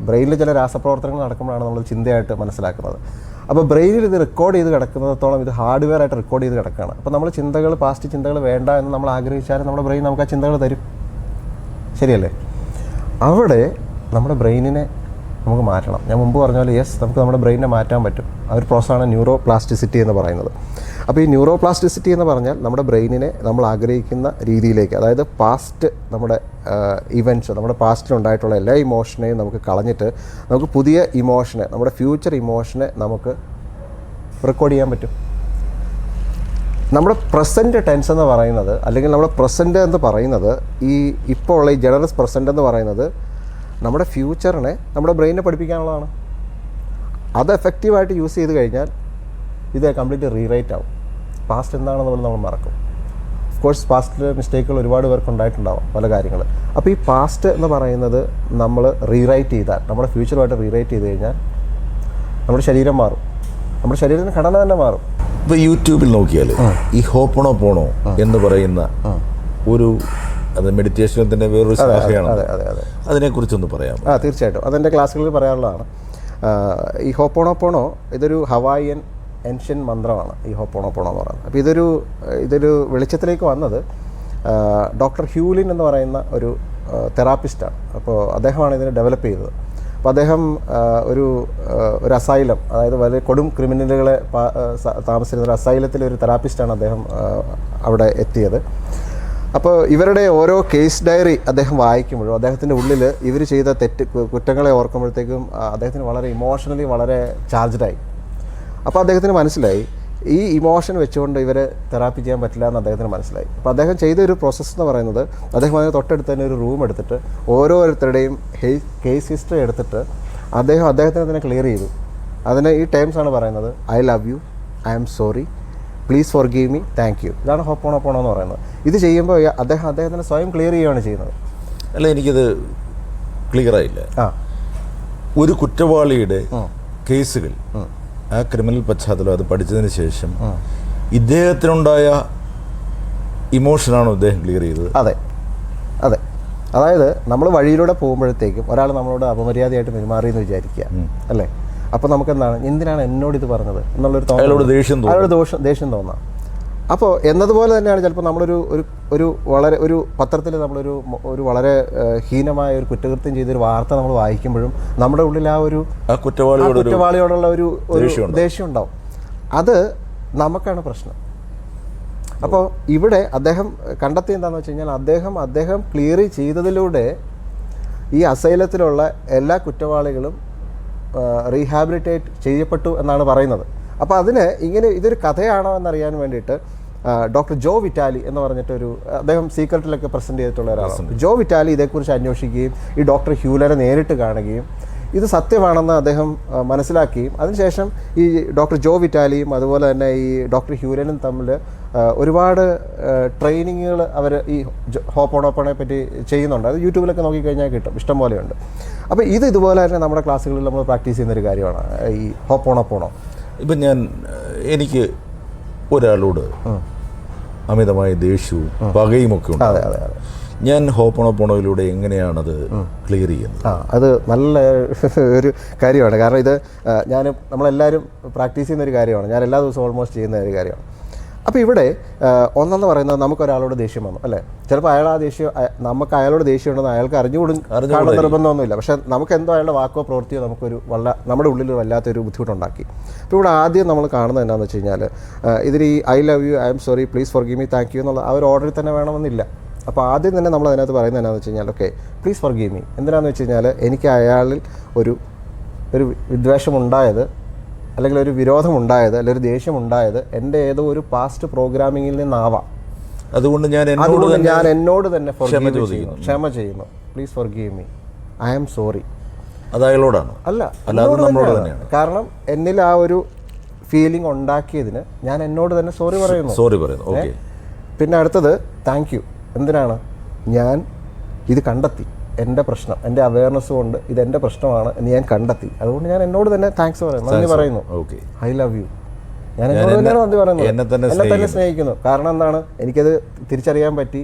ബ്രെയിനിൽ ചില രാസപ്രവർത്തനങ്ങൾ നടക്കുമ്പോഴാണ് നമ്മൾ ചിന്തയായിട്ട് മനസ്സിലാക്കുന്നത്. അപ്പോൾ ബ്രെയിനിൽ ഇത് റെക്കോർഡ് ചെയ്ത് കിടക്കുന്നതോളം ഇത് ഹാർഡ്വെയർ ആയിട്ട് റെക്കോർഡ് ചെയ്ത് കിടക്കുകയാണ്. അപ്പോൾ നമ്മൾ പാസ്റ്റ് ചിന്തകൾ വേണ്ട എന്ന് നമ്മൾ ആഗ്രഹിച്ചാലും നമ്മുടെ ബ്രെയിൻ നമുക്ക് ആ ചിന്തകൾ തരും. ശരിയല്ലേ? അവിടെ നമ്മുടെ ബ്രെയിനിനെ നമുക്ക് മാറ്റണം. ഞാൻ മുമ്പ് പറഞ്ഞ പോലെ നമുക്ക് നമ്മുടെ ബ്രെയിനിനെ മാറ്റാൻ പറ്റും. ആ ഒരു പ്രോസസ്സാണ് ന്യൂറോ പ്ലാസ്റ്റിസിറ്റി എന്ന് പറയുന്നത്. അപ്പോൾ ഈ ന്യൂറോ പ്ലാസ്റ്റിസിറ്റി എന്ന് പറഞ്ഞാൽ നമ്മുടെ ബ്രെയിനിനെ നമ്മൾ ആഗ്രഹിക്കുന്ന രീതിയിലേക്ക്, അതായത് പാസ്റ്റ് നമ്മുടെ ഇവൻറ്റ്സ്, നമ്മുടെ പാസ്റ്റിലുണ്ടായിട്ടുള്ള എല്ലാ ഇമോഷനെയും നമുക്ക് കളഞ്ഞിട്ട് നമുക്ക് പുതിയ ഇമോഷനെ, നമ്മുടെ ഫ്യൂച്ചർ ഇമോഷനെ നമുക്ക് റെക്കോർഡ് ചെയ്യാൻ പറ്റും. നമ്മുടെ പ്രസൻറ്റ് ടെൻസ് എന്ന് പറയുന്നത്, അല്ലെങ്കിൽ നമ്മുടെ പ്രസൻറ്റ് എന്ന് പറയുന്നത്, ഇപ്പോൾ ഉള്ള ഈ ജനറസ് പ്രസൻറ്റ് എന്ന് പറയുന്നത് നമ്മുടെ ഫ്യൂച്ചറിനെ നമ്മുടെ ബ്രെയിനിനെ പഠിപ്പിക്കാനുള്ളതാണ്. അത് എഫക്റ്റീവായിട്ട് യൂസ് ചെയ്ത് കഴിഞ്ഞാൽ ഇത് കംപ്ലീറ്റ് റീറൈറ്റ് ആവും. പാസ്റ്റ് എന്താണെന്ന് പോലും നമ്മൾ മറക്കും. ഓഫ് കോഴ്സ് പാസ്റ്റിൽ മിസ്റ്റേക്കുകൾ ഒരുപാട് പേർക്ക് ഉണ്ടായിട്ടുണ്ടാവും, പല കാര്യങ്ങൾ. അപ്പോൾ ഈ പാസ്റ്റ് എന്ന് പറയുന്നത് നമ്മൾ റീറൈറ്റ് ചെയ്താൽ, നമ്മുടെ ഫ്യൂച്ചറുമായിട്ട് റീറൈറ്റ് ചെയ്ത് കഴിഞ്ഞാൽ നമ്മുടെ ശരീരം മാറും, നമ്മുടെ ശരീരത്തിൻ്റെ ഘടന തന്നെ മാറും. ഇപ്പോൾ യൂട്യൂബിൽ നോക്കിയാൽ ഈ ഹോപ്പോണോപോണോ എന്ന് പറയുന്ന ഒരു മെഡിറ്റേഷനത്തിൻ്റെ വേറൊരു ശാഖയാണ്. അതെ. അതിനെക്കുറിച്ചൊന്ന് പറയാം. തീർച്ചയായിട്ടും. അതെൻ്റെ ക്ലാസ്സുകളിൽ പറയാനുള്ളതാണ്. ഈ ഹോപ്പോണോപോണോ ഇതൊരു ഹവായിയൻ ഏൻഷ്യൻ മന്ത്രമാണ്, ഈ ഹോപ്പോണോപോണോ എന്ന് പറയുന്നത്. അപ്പോൾ ഇതൊരു വെളിച്ചത്തിലേക്ക് വന്നത് ഡോക്ടർ ഹ്യൂലിൻ എന്ന് പറയുന്ന ഒരു തെറാപ്പിസ്റ്റാണ്. അപ്പോൾ അദ്ദേഹമാണ് ഇതിനെ ഡെവലപ്പ് ചെയ്തത്. അപ്പോൾ അദ്ദേഹം ഒരു അസൈലം, അതായത് വലിയ കൊടും ക്രിമിനലുകളെ താമസിച്ചിരുന്ന ഒരു അസൈലത്തിലെ ഒരു തെറാപ്പിസ്റ്റാണ് അദ്ദേഹം അവിടെ എത്തിയത്. അപ്പോൾ ഇവരുടെ ഓരോ കേസ് ഡയറി അദ്ദേഹം വായിക്കുമ്പോഴും അദ്ദേഹത്തിൻ്റെ ഉള്ളിൽ ഇവർ ചെയ്ത കുറ്റങ്ങളെ ഓർക്കുമ്പോഴത്തേക്കും അദ്ദേഹത്തിന് വളരെ ഇമോഷണലി വളരെ ചാർജ്ഡായി. അപ്പോൾ അദ്ദേഹത്തിന് മനസ്സിലായി ഈ ഇമോഷൻ വെച്ചുകൊണ്ട് ഇവരെ തെറാപ്പി ചെയ്യാൻ പറ്റില്ല എന്ന് അദ്ദേഹത്തിന് മനസ്സിലായി. അപ്പോൾ അദ്ദേഹം ചെയ്ത ഒരു പ്രോസസ്സ് എന്ന് പറയുന്നത്, അദ്ദേഹം അതിന് തൊട്ടടുത്ത് തന്നെ ഒരു റൂം എടുത്തിട്ട് ഓരോരുത്തരുടെയും കേസ് ഹിസ്റ്ററി എടുത്തിട്ട് അദ്ദേഹത്തിന് തന്നെ ക്ലിയർ ചെയ്തു. അതിന് ഈ ടേംസാണ് പറയുന്നത്: I love you, I am sorry, please forgive me, thank you. ഇതാണ് ഹോപ്പോണോപോണോ എന്ന് പറയുന്നത്. ഇത് ചെയ്യുമ്പോൾ അദ്ദേഹത്തിന് സ്വയം ക്ലിയർ ചെയ്യുകയാണ് ചെയ്യുന്നത്. അല്ല, എനിക്കത് ക്ലിയറായില്ല. ഒരു കുറ്റവാളിയുടെ കേസുകൾ, ആ ക്രിമിനൽ പശ്ചാത്തലം അത് പഠിച്ചതിന് ശേഷം ഇദ്ദേഹത്തിനുണ്ടായ ഇമോഷനാണോ ഇദ്ദേഹം ക്ലിയർ ചെയ്തത്? അതെ. അതായത് നമ്മൾ വഴിയിലൂടെ പോകുമ്പോഴത്തേക്കും ഒരാൾ നമ്മളോട് അപമര്യാദയായിട്ട് പെരുമാറിയെന്ന് വിചാരിക്കുക, അല്ലേ? അപ്പോൾ നമുക്കെന്താണ്, എന്തിനാണ് എന്നോട് ഇത് പറഞ്ഞത് എന്നുള്ളൊരു അയാളോട് ദേഷ്യം തോന്നാം. അപ്പോൾ എന്നതുപോലെ തന്നെയാണ് ചിലപ്പോൾ നമ്മളൊരു ഒരു പത്രത്തിൽ ഒരു വളരെ ഹീനമായ ഒരു കുറ്റകൃത്യം ചെയ്തൊരു വാർത്ത നമ്മൾ വായിക്കുമ്പോഴും നമ്മുടെ ഉള്ളിൽ ആ കുറ്റവാളിയോടുള്ള ഒരു ദേഷ്യം ഉണ്ടാവും. അത് നമുക്കാണ് പ്രശ്നം. അപ്പോൾ ഇവിടെ അദ്ദേഹം കണ്ടെത്തി എന്താണെന്ന് വെച്ച് കഴിഞ്ഞാൽ അദ്ദേഹം ക്ലിയർ ചെയ്തതിലൂടെ ഈ അസൈലത്തിലുള്ള എല്ലാ കുറ്റവാളികളും റീഹാബിലിറ്റേറ്റ് ചെയ്യപ്പെട്ടു എന്നാണ് പറയുന്നത്. അപ്പോൾ ഇതൊരു കഥയാണോ എന്നറിയാൻ വേണ്ടിയിട്ട് ഡോക്ടർ ജോ വിറ്റാലി എന്ന് പറഞ്ഞിട്ടൊരു, അദ്ദേഹം സീക്രട്ടിലൊക്കെ പ്രസൻറ്റ് ചെയ്തിട്ടുള്ള ഒരാളാണ്. ജോ വിറ്റാലി ഇതേക്കുറിച്ച് അന്വേഷിക്കുകയും ഈ ഡോക്ടർ ഹ്യൂലനെ നേരിട്ട് കാണുകയും ഇത് സത്യമാണെന്ന് അദ്ദേഹം മനസ്സിലാക്കുകയും അതിനുശേഷം ഈ ഡോക്ടർ ജോ വിറ്റാലിയും അതുപോലെ തന്നെ ഈ ഡോക്ടർ ഹ്യൂലനും തമ്മിൽ ഒരുപാട് ട്രെയിനിങ്ങുകൾ അവർ ഈ ഹോപ്പോണോപോണെ പറ്റി ചെയ്യുന്നുണ്ട്. അത് യൂട്യൂബിലൊക്കെ നോക്കിക്കഴിഞ്ഞാൽ കിട്ടും, ഇഷ്ടം പോലെയുണ്ട്. അപ്പോൾ ഇതുപോലെ തന്നെ നമ്മുടെ ക്ലാസ്സുകളിൽ നമ്മൾ പ്രാക്ടീസ് ചെയ്യുന്നൊരു കാര്യമാണ് ഈ ഹോപ്പോണോപോണോ. ഇപ്പം എനിക്ക് ഒരാളോട് അമിതമായ ദേഷ്യവും പകയുമൊക്കെ ഉണ്ട്. അതെ അതെ അതെ. ഞാൻ ഹോപ്പണോപ്പോണോയിലൂടെ എങ്ങനെയാണത് ക്ലിയർ ചെയ്യുന്നത്? അത് നല്ല ഒരു കാര്യമാണ്. കാരണം ഇത് നമ്മളെല്ലാവരും പ്രാക്ടീസ് ചെയ്യുന്ന ഒരു കാര്യമാണ്. ഞാൻ എല്ലാ ദിവസവും ഓൾമോസ്റ്റ് ചെയ്യുന്ന ഒരു കാര്യമാണ്. അപ്പോൾ ഇവിടെ ഒന്നെന്ന് പറയുന്നത് നമുക്കൊരാളോട് ദേഷ്യം വന്നു അല്ലേ, ചിലപ്പോൾ അയാൾ ആ ദേഷ്യം നമുക്ക് അയാളോട് ദേഷ്യം ഉണ്ടെന്ന് അയാൾക്ക് അറിഞ്ഞുകൂടും കാണുന്ന നിർബന്ധമൊന്നുമില്ല. പക്ഷേ നമുക്ക് എന്തോ അയാളുടെ വാക്കോ പ്രവൃത്തിയോ നമുക്കൊരു നമ്മുടെ ഉള്ളിൽ വല്ലാത്തൊരു ബുദ്ധിമുട്ടുണ്ടാക്കി. അപ്പോൾ ഇവിടെ ആദ്യം നമ്മൾ കാണുന്നത് എന്താണെന്ന് വെച്ച് കഴിഞ്ഞാൽ ഇതിൽ ഈ I love you, I am sorry, please forgive me, thank U എന്നുള്ള ആ ഒരു ഓർഡറിൽ തന്നെ വേണമെന്നില്ല. അപ്പോൾ ആദ്യം തന്നെ നമ്മൾ അതിനകത്ത് പറയുന്നത് എന്താണെന്ന് വെച്ച് കഴിഞ്ഞാൽ ഓക്കെ പ്ലീസ് ഫോർഗീവ് മീ. എന്തിനാണെന്ന് വെച്ച് കഴിഞ്ഞാൽ എനിക്ക് അയാളിൽ ഒരു വിദ്വേഷമുണ്ടായത്, അല്ലെങ്കിൽ ഒരു വിരോധമുണ്ടായത്, അല്ലെങ്കിൽ ഒരു ദേഷ്യമുണ്ടായത് എൻ്റെ ഏതോ ഒരു പാസ്റ്റ് പ്രോഗ്രാമിങ്ങിൽ നിന്നാവാം. അതുകൊണ്ട് ഞാൻ എന്നോട് തന്നെ ക്ഷമ ചെയ്യുന്നു. Please forgive me, I am sorry. അത് അയാളോടാണ് അല്ല, നമ്മളോട് തന്നെയാണ്. കാരണം എന്നിൽ ആ ഒരു ഫീലിംഗ് ഉണ്ടാക്കിയതിന് ഞാൻ എന്നോട് തന്നെ സോറി പറയുന്നു. ഓക്കെ. പിന്നെ അടുത്തത് താങ്ക് യു. എന്തിനാണ്? ഞാൻ ഇത് കണ്ടെത്തി, എൻ്റെ പ്രശ്നം, എൻ്റെ അവയർനെസ് കൊണ്ട് ഇതെൻ്റെ പ്രശ്നമാണ് എന്ന് ഞാൻ കണ്ടെത്തി. അതുകൊണ്ട് ഞാൻ എന്നോട് തന്നെ താങ്ക്സ് പറയുന്നു, നന്ദി പറയുന്നു. I love U. ഞാൻ എന്നോട് തന്നെയാണ് നന്ദി പറയുന്നത്, എന്നെ തന്നെ സ്നേഹിക്കുന്നു. കാരണം എന്താണ്? എനിക്കത് തിരിച്ചറിയാൻ പറ്റി,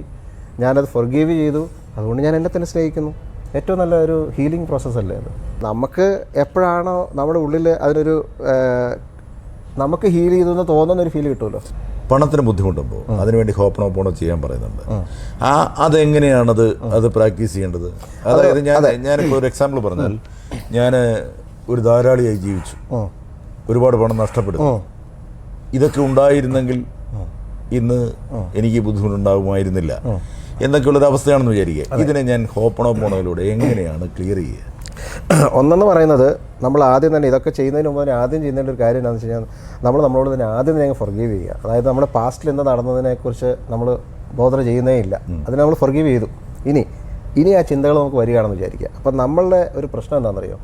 ഞാനത് ഫോർഗീവ് ചെയ്തു, അതുകൊണ്ട് ഞാൻ എന്നെ തന്നെ സ്നേഹിക്കുന്നു. ഏറ്റവും നല്ല ഒരു ഹീലിംഗ് പ്രോസസ്സല്ലേ അത്. നമുക്ക് എപ്പോഴാണോ നമ്മുടെ ഉള്ളിൽ അതിനൊരു നമുക്ക് ഹീൽ ചെയ്തെന്ന് തോന്നുന്നൊരു ഫീൽ കിട്ടുമല്ലോ. പണത്തിന് ബുദ്ധിമുട്ടുമ്പോൾ അതിനുവേണ്ടി ഹോപ്പണോപ്പോണോ ചെയ്യാൻ പറയുന്നുണ്ട്. അതെങ്ങനെയാണത് അത് പ്രാക്ടീസ് ചെയ്യേണ്ടത്? അതായത് ഞാനിപ്പോൾ ഒരു എക്സാമ്പിൾ പറഞ്ഞാൽ, ഞാൻ ഒരു ധാരാളിയായി ജീവിച്ചു, ഒരുപാട് പണം നഷ്ടപ്പെടുന്നു. ഇതൊക്കെ ഉണ്ടായിരുന്നെങ്കിൽ ഇന്ന് എനിക്ക് ബുദ്ധിമുട്ടുണ്ടാകുമായിരുന്നില്ല എന്നൊക്കെയുള്ളൊരു അവസ്ഥയാണെന്ന് വിചാരിക്കുക. ഇതിനെ ഞാൻ ഹോപ്പണോപ്പോണോയിലൂടെ എങ്ങനെയാണ് ക്ലിയർ ചെയ്യുക? ഒന്നെന്ന് പറയുന്നത്, നമ്മൾ ആദ്യം തന്നെ ഇതൊക്കെ ചെയ്യുന്നതിന് മുമ്പ് ആദ്യം ചെയ്യുന്നതിൻ്റെ ഒരു കാര്യം എന്താണെന്ന് വെച്ച് കഴിഞ്ഞാൽ നമ്മളോട് തന്നെ ആദ്യം തന്നെ ഫോർഗീവ് ചെയ്യുക. അതായത് നമ്മുടെ പാസ്റ്റിൽ എന്താ നടന്നതിനെക്കുറിച്ച് നമ്മൾ ബോധന ചെയ്യുന്നേ ഇല്ല, അതിനെ നമ്മൾ ഫോർഗീവ് ചെയ്തു. ഇനി ആ ചിന്തകൾ നമുക്ക് വരികയാണെന്ന് വിചാരിക്കുക. അപ്പം നമ്മളുടെ ഒരു പ്രശ്നം എന്താണെന്നറിയോ,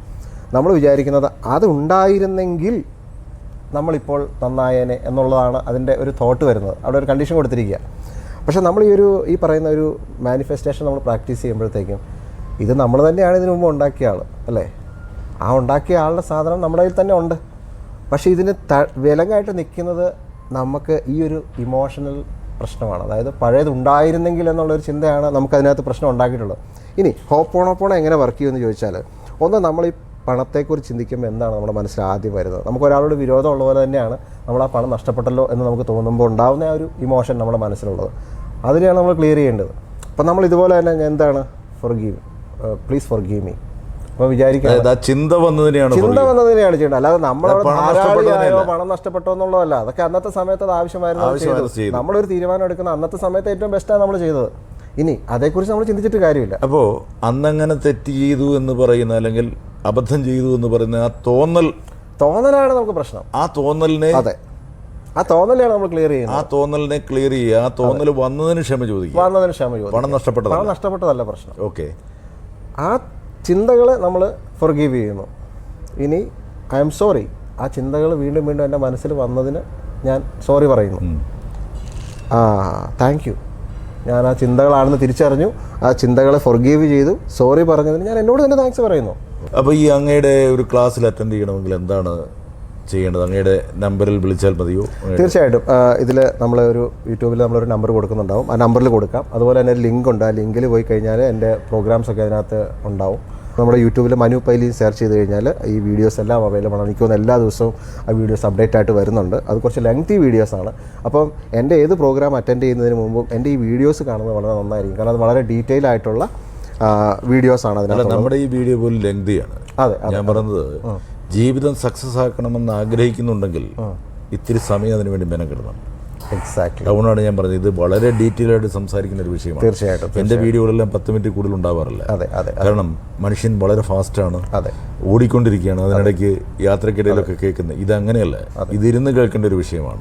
നമ്മൾ വിചാരിക്കുന്നത് അത് ഉണ്ടായിരുന്നെങ്കിൽ നമ്മളിപ്പോൾ നന്നായേനെ എന്നുള്ളതാണ് അതിൻ്റെ ഒരു തോട്ട് വരുന്നത്. അവിടെ ഒരു കണ്ടീഷൻ കൊടുത്തിരിക്കുക. പക്ഷേ നമ്മൾ ഈ പറയുന്ന ഒരു മാനിഫെസ്റ്റേഷൻ നമ്മൾ പ്രാക്ടീസ് ചെയ്യുമ്പോഴത്തേക്കും ഇത് നമ്മൾ തന്നെയാണ് ഇതിനു മുമ്പ് ഉണ്ടാക്കിയ ആൾ അല്ലേ, ആ ഉണ്ടാക്കിയ ആളുടെ സാധനം നമ്മുടെ കയ്യിൽ തന്നെ ഉണ്ട്. പക്ഷേ ഇതിന് വിലങ്ങായിട്ട് നിൽക്കുന്നത് നമുക്ക് ഈ ഒരു ഇമോഷണൽ പ്രശ്നമാണ്. അതായത് പഴയത് ഉണ്ടായിരുന്നെങ്കിൽ എന്നുള്ളൊരു ചിന്തയാണ് നമുക്കതിനകത്ത് പ്രശ്നം ഉണ്ടാക്കിയിട്ടുള്ളത്. ഇനി ഹോപ്പോണോപ്പോണോ എങ്ങനെ വർക്ക് ചെയ്യുമെന്ന് ചോദിച്ചാൽ, ഒന്ന് നമ്മൾ ഈ പണത്തെക്കുറിച്ച് ചിന്തിക്കുമ്പോൾ എന്താണ് നമ്മുടെ മനസ്സിൽ ആദ്യം വരുന്നത്? നമുക്കൊരാളോട് വിരോധമുള്ള പോലെ തന്നെയാണ് നമ്മൾ ആ പണം നഷ്ടപ്പെട്ടല്ലോ എന്ന് നമുക്ക് തോന്നുമ്പോൾ ഉണ്ടാകുന്ന ആ ഒരു ഇമോഷൻ നമ്മുടെ മനസ്സിലുള്ളത്. അതിനെയാണ് നമ്മൾ ക്ലിയർ ചെയ്യേണ്ടത്. അപ്പം നമ്മൾ ഇതുപോലെ തന്നെ എന്താണ് ഫോർഗീവ്, പ്ലീസ് ഫോർഗീവ് മീ. അപ്പോൾ വിചാരിക്കുക ചിന്ത വന്നതിനെയാണ് ചെയ്യേണ്ടത്, അല്ലാതെ നമ്മളവിടെ പണം നഷ്ടപ്പെട്ടോ എന്നുള്ളതല്ല. അതൊക്കെ അന്നത്തെ സമയത്ത് അത് ആവശ്യമായിരുന്നു. നമ്മളൊരു തീരുമാനം എടുക്കുന്ന അന്നത്തെ സമയത്ത് ഏറ്റവും ബെസ്റ്റാണ് നമ്മൾ ചെയ്തത്. ഇനി അതേക്കുറിച്ച് നമ്മൾ ചിന്തിച്ചിട്ട് കാര്യമില്ല. അപ്പോൾ അന്നങ്ങനെ തെറ്റ് ചെയ്തു എന്ന് പറയുന്ന, അല്ലെങ്കിൽ അബദ്ധം ചെയ്തു എന്ന് പറയുന്ന ആ തോന്നലാണ് നമുക്ക് പ്രശ്നം. ആ തോന്നലിനെ തോന്നലാണ് നമ്മൾ ക്ലിയർ ചെയ്യുന്നത്. ആ തോന്നലിനെ ക്ലിയർ ചെയ്യുക. ആ തോന്നൽ വന്നതിന് ക്ഷമ ചോദിക്കുക. പണം നഷ്ടപ്പെട്ടതല്ല പ്രശ്നം. ഓക്കെ. ആ ചിന്തകളെ നമ്മൾ ഫോർഗീവ് ചെയ്യുന്നു. ഇനി ഐ എം സോറി. ആ ചിന്തകൾ വീണ്ടും എൻ്റെ മനസ്സിൽ വന്നതിന് ഞാൻ സോറി പറയുന്നു. Thank you. ഞാൻ ആ ചിന്തകളാണെന്ന് തിരിച്ചറിഞ്ഞു, ആ ചിന്തകളെ ഫോർഗീവ് ചെയ്തു, സോറി പറഞ്ഞതിന് ഞാൻ എന്നോട് തന്നെ താങ്ക്സ് പറയുന്നു. അപ്പോൾ ഈ അങ്ങയുടെ ഒരു ക്ലാസ്സിൽ അറ്റൻഡ് ചെയ്യണമെങ്കിൽ എന്താണ് ചെയ്യേണ്ടത്? അങ്ങയുടെ നമ്പറിൽ വിളിച്ചാൽ മതിയോ? തീർച്ചയായിട്ടും. ഇതിൽ നമ്മൾ യൂട്യൂബിൽ നമ്മളൊരു നമ്പർ കൊടുക്കുന്നുണ്ടാവും, ആ നമ്പറിൽ കൊടുക്കാം. അതുപോലെ തന്നെ ഒരു ലിങ്ക് ഉണ്ട്, ആ ലിങ്കിൽ പോയി കഴിഞ്ഞാൽ എൻ്റെ പ്രോഗ്രാംസൊക്കെ അതിനകത്ത് ഉണ്ടാവും. നമ്മുടെ യൂട്യൂബിൽ മനു പൈലി സെർച്ച് ചെയ്ത് കഴിഞ്ഞാൽ ഈ വീഡിയോസ് എല്ലാം അവൈലബിൾ ആണ്. എനിക്ക് തോന്നുന്നു എല്ലാ ദിവസവും ആ വീഡിയോസ് അപ്ഡേറ്റ് ആയിട്ട് വരുന്നുണ്ട്. അത് കുറച്ച് ലെങ്തി വീഡിയോസാണ്. അപ്പം എൻ്റെ ഏത് പ്രോഗ്രാം അറ്റൻഡ് ചെയ്യുന്നതിന് മുമ്പും എൻ്റെ ഈ വീഡിയോസ് കാണുന്നത് വളരെ നന്നായിരിക്കും. കാരണം അത് വളരെ ഡീറ്റെയിൽ ആയിട്ടുള്ള വീഡിയോസാണ് അതിനകത്ത്. നമ്മുടെ ഈ വീഡിയോ പോലും ലെങ്തിയാണ്. അതെ, ഞാൻ പറയുന്നത് ജീവിതം സക്സസ് ആക്കണമെന്ന് ആഗ്രഹിക്കുന്നുണ്ടെങ്കിൽ ഇത്തിരി സമയം അതിനു വേണ്ടി മെനക്കെടണം. എക്സാക്ട്ലി. അതുകൊണ്ടാണ് ഞാൻ പറഞ്ഞത് ഇത് വളരെ ഡീറ്റെയിൽ ആയിട്ട് സംസാരിക്കുന്ന ഒരു വിഷയമാണ്. തീർച്ചയായിട്ടും. എൻ്റെ വീഡിയോകളെല്ലാം 10 മിനിറ്റ് കൂടുതൽ ഉണ്ടാവാറില്ല. കാരണം മനുഷ്യൻ വളരെ ഫാസ്റ്റാണ്, ഓടിക്കൊണ്ടിരിക്കുകയാണ്. അതിനിടയ്ക്ക് യാത്രക്കിടയിലൊക്കെ കേൾക്കുന്നത് ഇതങ്ങനെയല്ല, ഇതിരുന്ന് കേൾക്കേണ്ട ഒരു വിഷയമാണ്.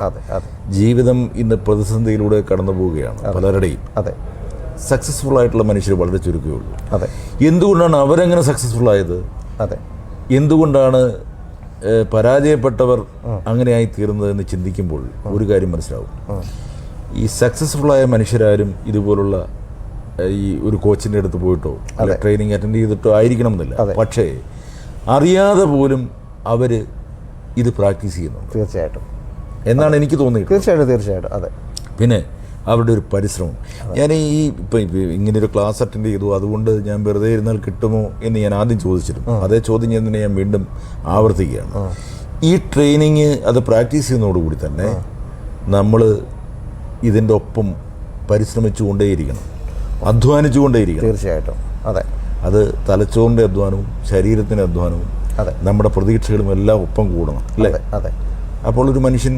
ജീവിതം ഇന്ന് പ്രതിസന്ധിയിലൂടെ കടന്നു പോവുകയാണ് പലരുടെയും. സക്സസ്ഫുൾ ആയിട്ടുള്ള മനുഷ്യർ വളരെ ചുരുക്കമേ ഉള്ളൂ. എന്തുകൊണ്ടാണ് അവരെങ്ങനെ സക്സസ്ഫുൾ ആയത്? എന്തുകൊണ്ടാണ് പരാജയപ്പെട്ടവർ അങ്ങനെയായി തീർന്നതെന്ന് ചിന്തിക്കുമ്പോൾ ഒരു കാര്യം മനസ്സിലാവും. ഈ സക്സസ്ഫുള്ളായ മനുഷ്യരാരും ഇതുപോലുള്ള ഈ ഒരു കോച്ചിൻ്റെ അടുത്ത് പോയിട്ടോ അല്ല ട്രെയിനിങ് അറ്റൻഡ് ചെയ്തിട്ടോ ആയിരിക്കണം എന്നില്ല. പക്ഷേ അറിയാതെ പോലും അവർ ഇത് പ്രാക്ടീസ് ചെയ്യുന്നുണ്ട് തീർച്ചയായിട്ടും എന്നാണ് എനിക്ക് തോന്നിയത്. തീർച്ചയായിട്ടും അതെ. പിന്നെ അവരുടെ ഒരു പരിശ്രമം. ഞാൻ ഈ ഇപ്പം ഇങ്ങനെയൊരു ക്ലാസ് അറ്റൻഡ് ചെയ്തു, അതുകൊണ്ട് ഞാൻ വെറുതെ ഇരുന്നാൽ കിട്ടുമോ എന്ന് ഞാൻ ആദ്യം ചോദിച്ചിരുന്നു. അതേ ചോദ്യം ഞാൻ വീണ്ടും ആവർത്തിക്കുകയാണ്. ഈ ട്രെയിനിങ് അത് പ്രാക്ടീസ് ചെയ്യുന്നതോടുകൂടി തന്നെ നമ്മൾ ഇതിൻ്റെ ഒപ്പം പരിശ്രമിച്ചുകൊണ്ടേയിരിക്കണം, അധ്വാനിച്ചുകൊണ്ടേയിരിക്കണം. തീർച്ചയായിട്ടും അതെ. അത് തലച്ചോറിൻ്റെ അധ്വാനവും ശരീരത്തിൻ്റെ അധ്വാനവും നമ്മുടെ പ്രതീക്ഷകളും എല്ലാം ഒപ്പം കൂടണം അല്ലേ? അതെ. അപ്പോൾ ഒരു മനുഷ്യൻ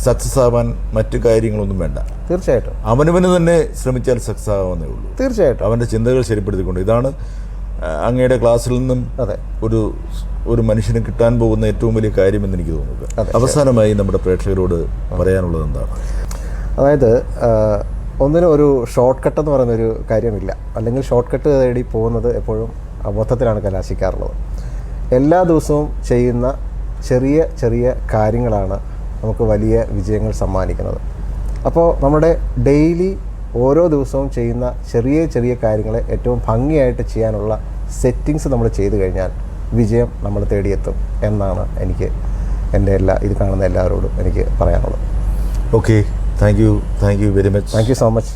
സക്സസ് ആവാൻ മറ്റു കാര്യങ്ങളൊന്നും വേണ്ട. തീർച്ചയായിട്ടും അവനവന് തന്നെ ശ്രമിച്ചാൽ സക്സസ് ആവാന്നേ ഉള്ളൂ. തീർച്ചയായിട്ടും അവൻ്റെ ചിന്തകൾ ശരിപ്പെടുത്തിക്കൊണ്ട്. ഇതാണ് അങ്ങയുടെ ക്ലാസ്സിൽ നിന്നും ഒരു മനുഷ്യന് കിട്ടാൻ പോകുന്ന ഏറ്റവും വലിയ കാര്യമെന്ന് എനിക്ക് തോന്നുന്നത്. അവസാനമായി നമ്മുടെ പ്രേക്ഷകരോട് പറയാനുള്ളത് എന്താണ്? അതായത് ഒന്നിനും ഒരു ഷോർട്ട് കട്ട് എന്ന് പറയുന്നൊരു കാര്യമില്ല. അല്ലെങ്കിൽ ഷോർട്ട് കട്ട് തേടി പോകുന്നത് എപ്പോഴും അബദ്ധത്തിലാണ് കലാശിക്കാറുള്ളത്. എല്ലാ ദിവസവും ചെയ്യുന്ന ചെറിയ ചെറിയ കാര്യങ്ങളാണ് നമുക്ക് വലിയ വിജയങ്ങൾ സമ്മാനിക്കുന്നത്. അപ്പോൾ നമ്മുടെ ഡെയിലി ഓരോ ദിവസവും ചെയ്യുന്ന ചെറിയ ചെറിയ കാര്യങ്ങളെ ഏറ്റവും ഭംഗിയായിട്ട് ചെയ്യാനുള്ള സെറ്റിങ്സ് നമ്മൾ ചെയ്തു കഴിഞ്ഞാൽ വിജയം നമ്മൾ തേടിയെത്തും എന്നാണ് എനിക്ക് ഇത് കാണുന്ന എല്ലാവരോടും എനിക്ക് പറയാനുള്ളത്. Okay, thank you very much. Thank you so much.